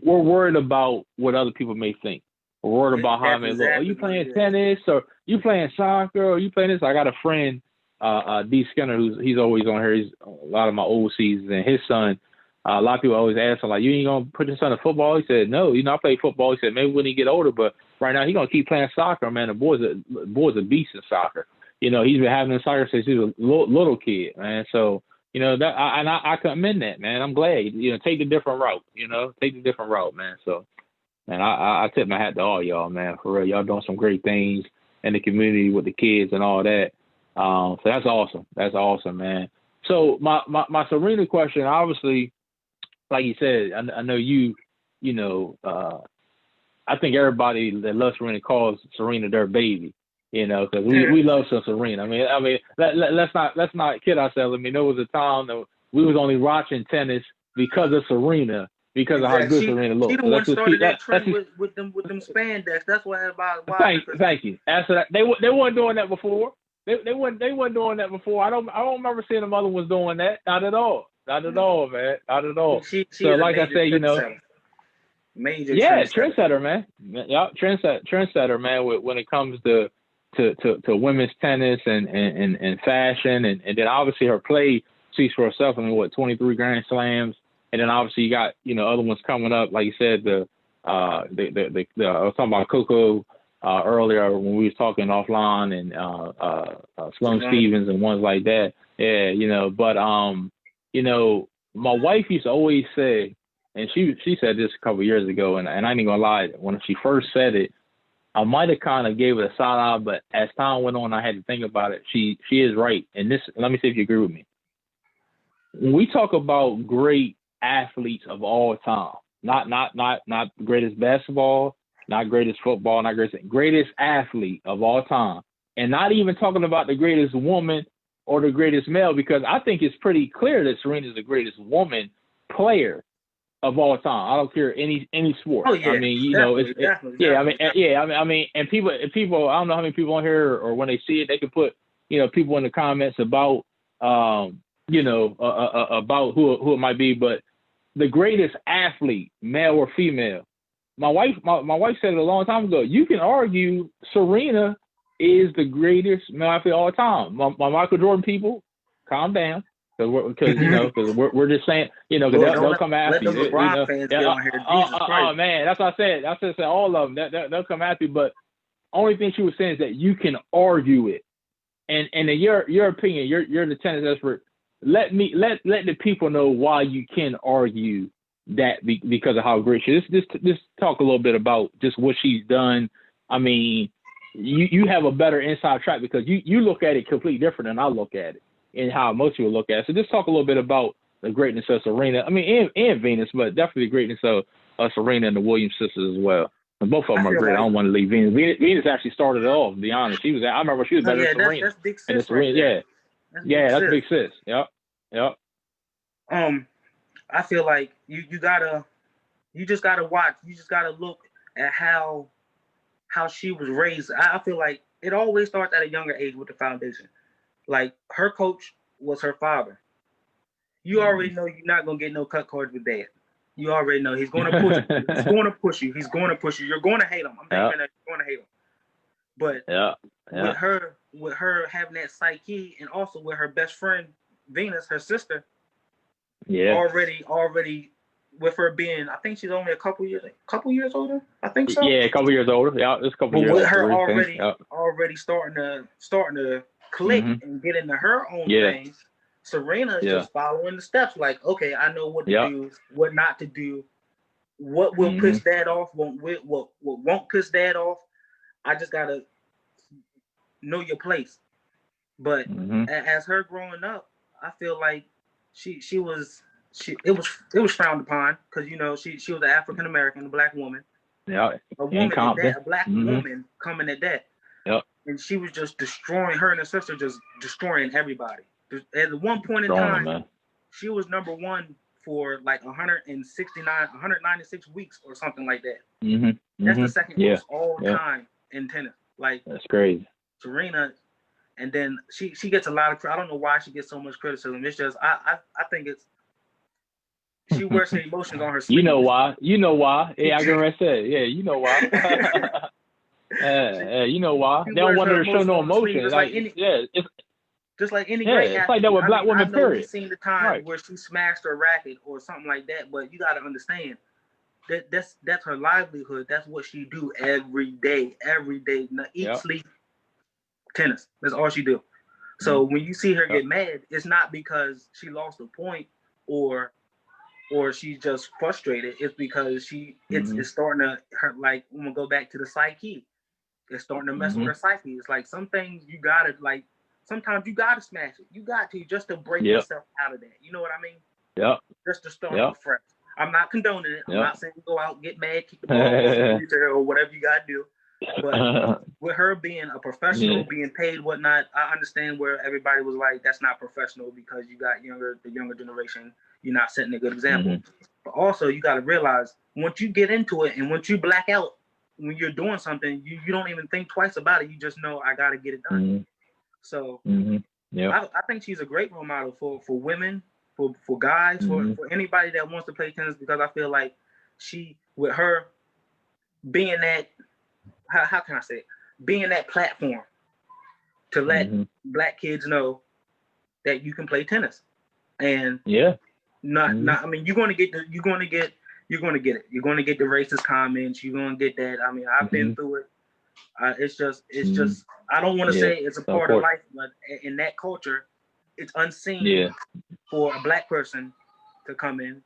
worried about what other people may think. We're worried about how they look. Are you playing tennis, or you playing soccer, or you playing this? I got a friend, D. Skinner, he's always on here. He's a lot of my old seasons, and his son. A lot of people always ask him, like, you ain't gonna put your son in football? He said, no. I play football. He said maybe when he get older, but right now he's gonna keep playing soccer. Man, the boy's a beast in soccer. He's been having in soccer since he was a little kid, man. So. I commend that, man. I'm glad. Take the different route. Take the different route, man. So, man, I tip my hat to all y'all, man. For real, y'all doing some great things in the community with the kids and all that. So that's awesome. That's awesome, man. So my Serena question, obviously, like you said, I know you. I think everybody that loves Serena calls Serena their baby. Because we love some Serena. I mean, let's not kid ourselves. There was a time that we was only watching tennis because of Serena, because of how good Serena looked. She the one started that trend with them spandex. That's why everybody. Thank you. After that, they weren't doing that before. They weren't doing that before. I don't remember seeing them other ones doing that. Not at all. Not at all, man. Not at all. She so like I say, major trendsetter, man. Yeah, trendsetter, man. When it comes to women's tennis and fashion, and then obviously her play speaks for herself. 23 Grand Slams, and then obviously you got other ones coming up, like you said. I was talking about Coco earlier when we was talking offline, and Sloane Stevens and ones like that. Yeah, but my wife used to always say, and she said this a couple of years ago, and I ain't gonna lie, when she first said it, I might have kind of gave it a side eye, but as time went on, I had to think about it. She is right. And this, let me see if you agree with me. When we talk about great athletes of all time, not greatest basketball, not greatest football, not greatest athlete of all time, and not even talking about the greatest woman or the greatest male, because I think it's pretty clear that Serena is the greatest woman player of all time. I don't care any sport. Oh, yeah. I mean, definitely. I mean, and people, I don't know how many people on here, or when they see it, they can put, people in the comments about, about who it might be. But the greatest athlete, male or female, my wife said it a long time ago. You can argue Serena is the greatest male athlete of all time. My Michael Jordan people, calm down. Because we're just saying, because they'll come after you. Oh man, that's what I said. I said all of them. They'll come after you. But only thing she was saying is that you can argue it, and in your opinion, you're the tennis expert. Let the people know why you can argue that because of how great she is. Just talk a little bit about just what she's done. I mean, you have a better inside track because you look at it completely different than I look at it. And how most people look at it. So just talk a little bit about the greatness of Serena. I mean, and Venus, but definitely the greatness of Serena and the Williams sisters as well. And both of them are great. I don't want to leave Venus. Venus actually started it off, to be honest. I remember she was better than Serena. That's big sis. Serena, that's big sis. Yep. I feel like you just gotta watch. You just gotta look at how she was raised. I feel like it always starts at a younger age with the foundation. Like, her coach was her father. You already know you're not going to get no cut cards with dad. You already know he's going to push you. He's going to push you. He's going to push you. You're going to hate him. I'm thinking that you're going to hate him. But with her having that psyche, and also with her best friend, Venus, her sister, already with her being, I think she's only a couple years older. I think so. Yeah, a couple years older. Yeah, it's a couple years older. With her already starting to click and get into her own things. Serena is just following the steps. Like, okay, I know what to do, what not to do, what will piss dad off, what won't piss dad off. I just gotta know your place. But as her growing up, I feel like it was frowned upon because, you know, she was an African American, a black woman. Yeah. A woman at that, a black woman coming at that. Yep. And she was just destroying, her and her sister just destroying everybody. At one point in time, she was number one for like 196 weeks or something like that. That's the second most all time in tennis. Like, that's crazy. Serena, and then she gets a lot of, I don't know why she gets so much criticism. It's just I think it's, she wears her emotions on her sleeve. You know why? Yeah, I can say. Yeah, you know why. You know why? They don't want her to show no emotion. Just like any great athlete. It's like that with black women, period. We've seen the time where she smashed her racket or something like that, but you got to understand that that's her livelihood. That's what she do every day. Eat, sleep, tennis. That's all she do. So when you see her get mad, it's not because she lost a point or she's just frustrated. It's because it's starting to hurt. Like, I'm gonna go back to the psyche. It's starting to mess with her psyche. It's like some things you gotta, like, sometimes you gotta smash it. You got to, just to break yourself out of that. You know what I mean? Yeah. Just to start off fresh. I'm not condoning it. I'm not saying go out, get mad, kick the ball or whatever you gotta do. But with her being a professional, being paid, whatnot, I understand where everybody was like, that's not professional because you got the younger generation, you're not setting a good example. But also you gotta realize, once you get into it and once you black out, when you're doing something, you don't even think twice about it. You just know, I gotta get it done. So I think she's a great role model for women, for guys, for anybody that wants to play tennis, because I feel like she, with her being that, how can I say it? Being that platform to let black kids know that you can play tennis. And not I mean, you're gonna get it. You're gonna get the racist comments. You're gonna get that. I mean, I've been through it. It's just I don't want to say it's a part of life, but in that culture, it's unseen for a black person to come in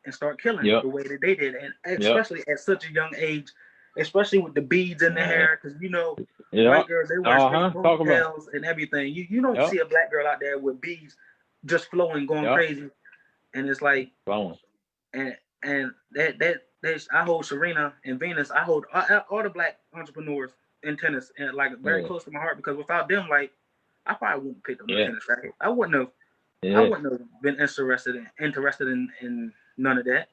and start killing the way that they did, and especially at such a young age, especially with the beads in the hair, because you know, white girls, they wear ponytails and everything. You don't see a black girl out there with beads just flowing, going crazy, and it's like and that I hold Serena and Venus. I hold all the black entrepreneurs in tennis, and like very close to my heart, because without them, like, I probably wouldn't pick up the tennis racket. I wouldn't have been interested in none of that.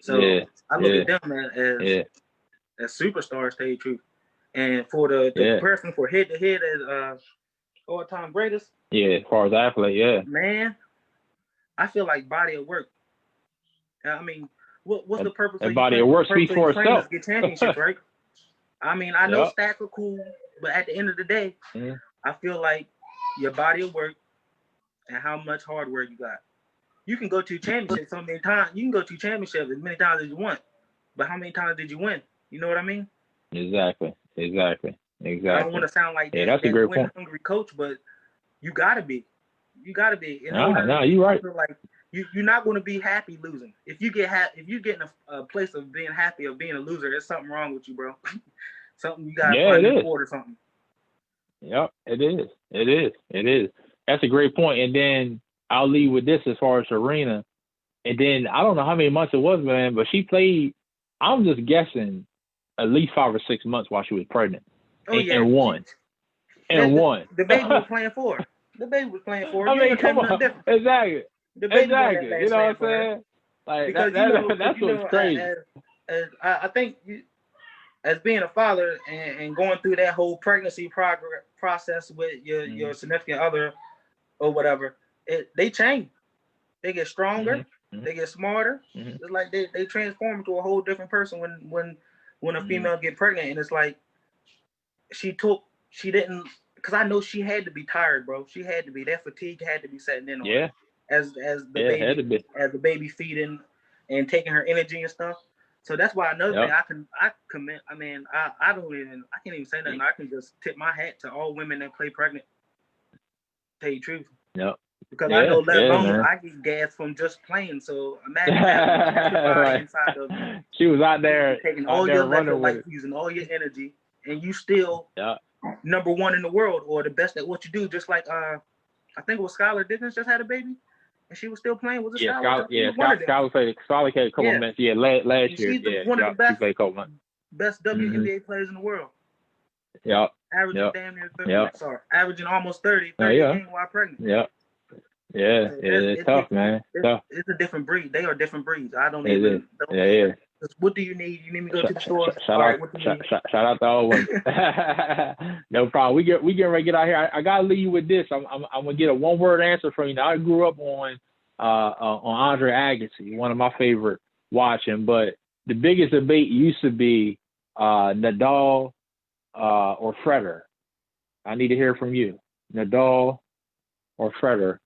So I look at them as superstars, to tell you the truth. And for the comparison for head to head as all time greatest. As far as athlete, man, I feel like body of work. I mean, what's the purpose of body of work speaks for itself? Get championships, right? I mean, I know stats are cool, but at the end of the day, I feel like your body of work and how much hard work you got. You can go to championships so many times. You can go to championships as many times as you want, but how many times did you win? You know what I mean? Exactly. I don't want to sound like that's a great point. Hungry coach, but you gotta be. You gotta be. No, you're right. Like you're not going to be happy losing. If you get if you get in a place of being happy of being a loser, there's something wrong with you, bro. Something you gotta find in sport or something. Yep, it is. That's a great point. And then I'll leave with this as far as Serena. And then I don't know how many months it was, man, but she played, I'm just guessing, at least 5 or 6 months while she was pregnant. And won. The baby was playing for her. I mean, come on. Exactly. You know what I'm saying? Like, because that's what's crazy. I think as being a father and going through that whole pregnancy process with your significant other or whatever, they change. They get stronger. They get smarter. It's like they transform into a whole different person when a female get pregnant, and it's like she didn't, because I know she had to be tired, bro. She had to be. That fatigue had to be setting in on her. As the baby feeding and taking her energy and stuff. So that's why another thing I commend. I mean, I can't even say nothing. I can just tip my hat to all women that play pregnant. Tell you the truth. Because I know, let alone I get gas from just playing. So imagine having inside of you. She was out there taking all your electrolytes, using all your energy, and you still number one in the world or the best at what you do. Just like I think it was Skylar Dickens just had a baby, and she was still playing. Was it Skylar? Skylar played a couple months. Yeah, last year. She's one of the best WNBA players in the world. Yep. Averaging damn near 30. Sorry, averaging almost 30 games while pregnant. Yep. Yeah, it's tough, man. It's a different breed. They are different breeds. I don't even. Yeah. What do you need? You need me to go to the store? Shout out to all women. No problem. We get ready to get out here. I gotta leave you with this. I'm gonna get a 1-word answer from you. Now, I grew up on Andre Agassi, one of my favorite watching. But the biggest debate used to be Nadal or Federer. I need to hear from you. Nadal or Federer.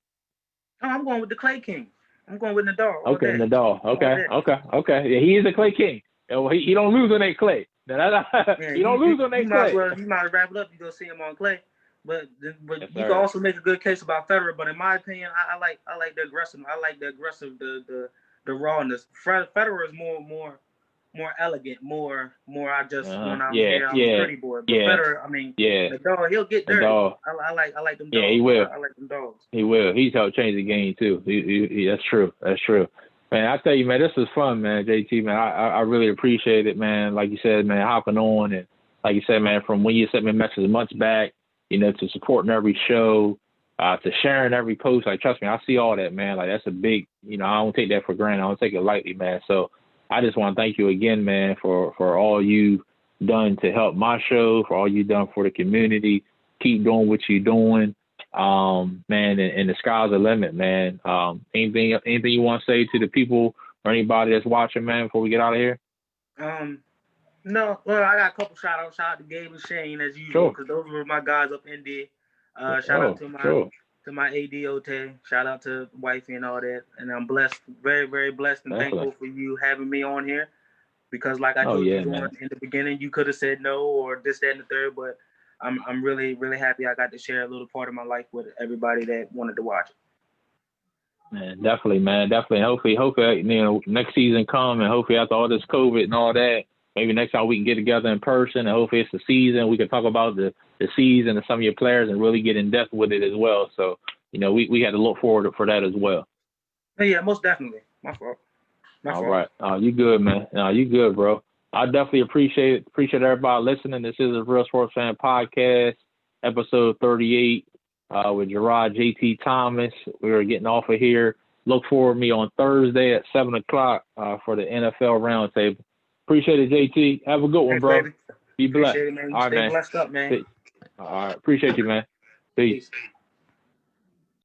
Oh, I'm going with the Clay King. I'm going with Nadal. Okay, Nadal. Okay. Yeah, he is a Clay King. He don't lose on that Clay. He don't lose on that Clay. You might wrap it up. You go see him on Clay, but you can also make a good case about Federer. But in my opinion, I like the aggressive. I like the aggressive, the rawness. Federer is more elegant, more. I just when I'm here, I'm a pretty boy. But Federer, the dog, he'll get dirty. I like them dogs. Yeah, he will. I like them dogs. He will. He's helped change the game too. That's true. Man, I tell you, man, this was fun, man. JT, man, I really appreciate it, man. Like you said, man, hopping on, and like you said, man, from when you sent me messages months back, to supporting every show, to sharing every post. Like, trust me, I see all that, man. Like, that's a big, I don't take that for granted. I don't take it lightly, man. So I just want to thank you again, man, for all you done to help my show, for all you done for the community. Keep doing what you're doing, man, and the sky's the limit, man. Anything you want to say to the people or anybody that's watching, man, before we get out of here? No. Well, I got a couple shout outs. Shout out to Gabe and Shane as usual, because those were my guys up in there. Shout out to my AD Ote. Shout out to wifey and all that. And I'm blessed, very, very blessed and thankful for you having me on here. Because like I told you in the beginning, you could have said no or this, that, and the third, but I'm really, really happy I got to share a little part of my life with everybody that wanted to watch it. Man, definitely, man. Definitely. Hopefully, next season come, and hopefully after all this COVID and all that, maybe next time we can get together in person, and hopefully it's the season. We can talk about the season and some of your players and really get in depth with it as well. So, we had to look forward for that as well. Yeah, most definitely. My fault. All right. You good, man. You good, bro. I definitely appreciate everybody listening. This is a Real Sports Fan Podcast, episode 38 with Jerrad JT Thomas. We're getting off of here. Look for me on Thursday at 7 o'clock for the NFL Roundtable. Appreciate it, JT. Have a good one, bro. Baby. Be blessed. Appreciate it, man. All right, Stay man. blessed up, man. All right. Appreciate you, man. Peace.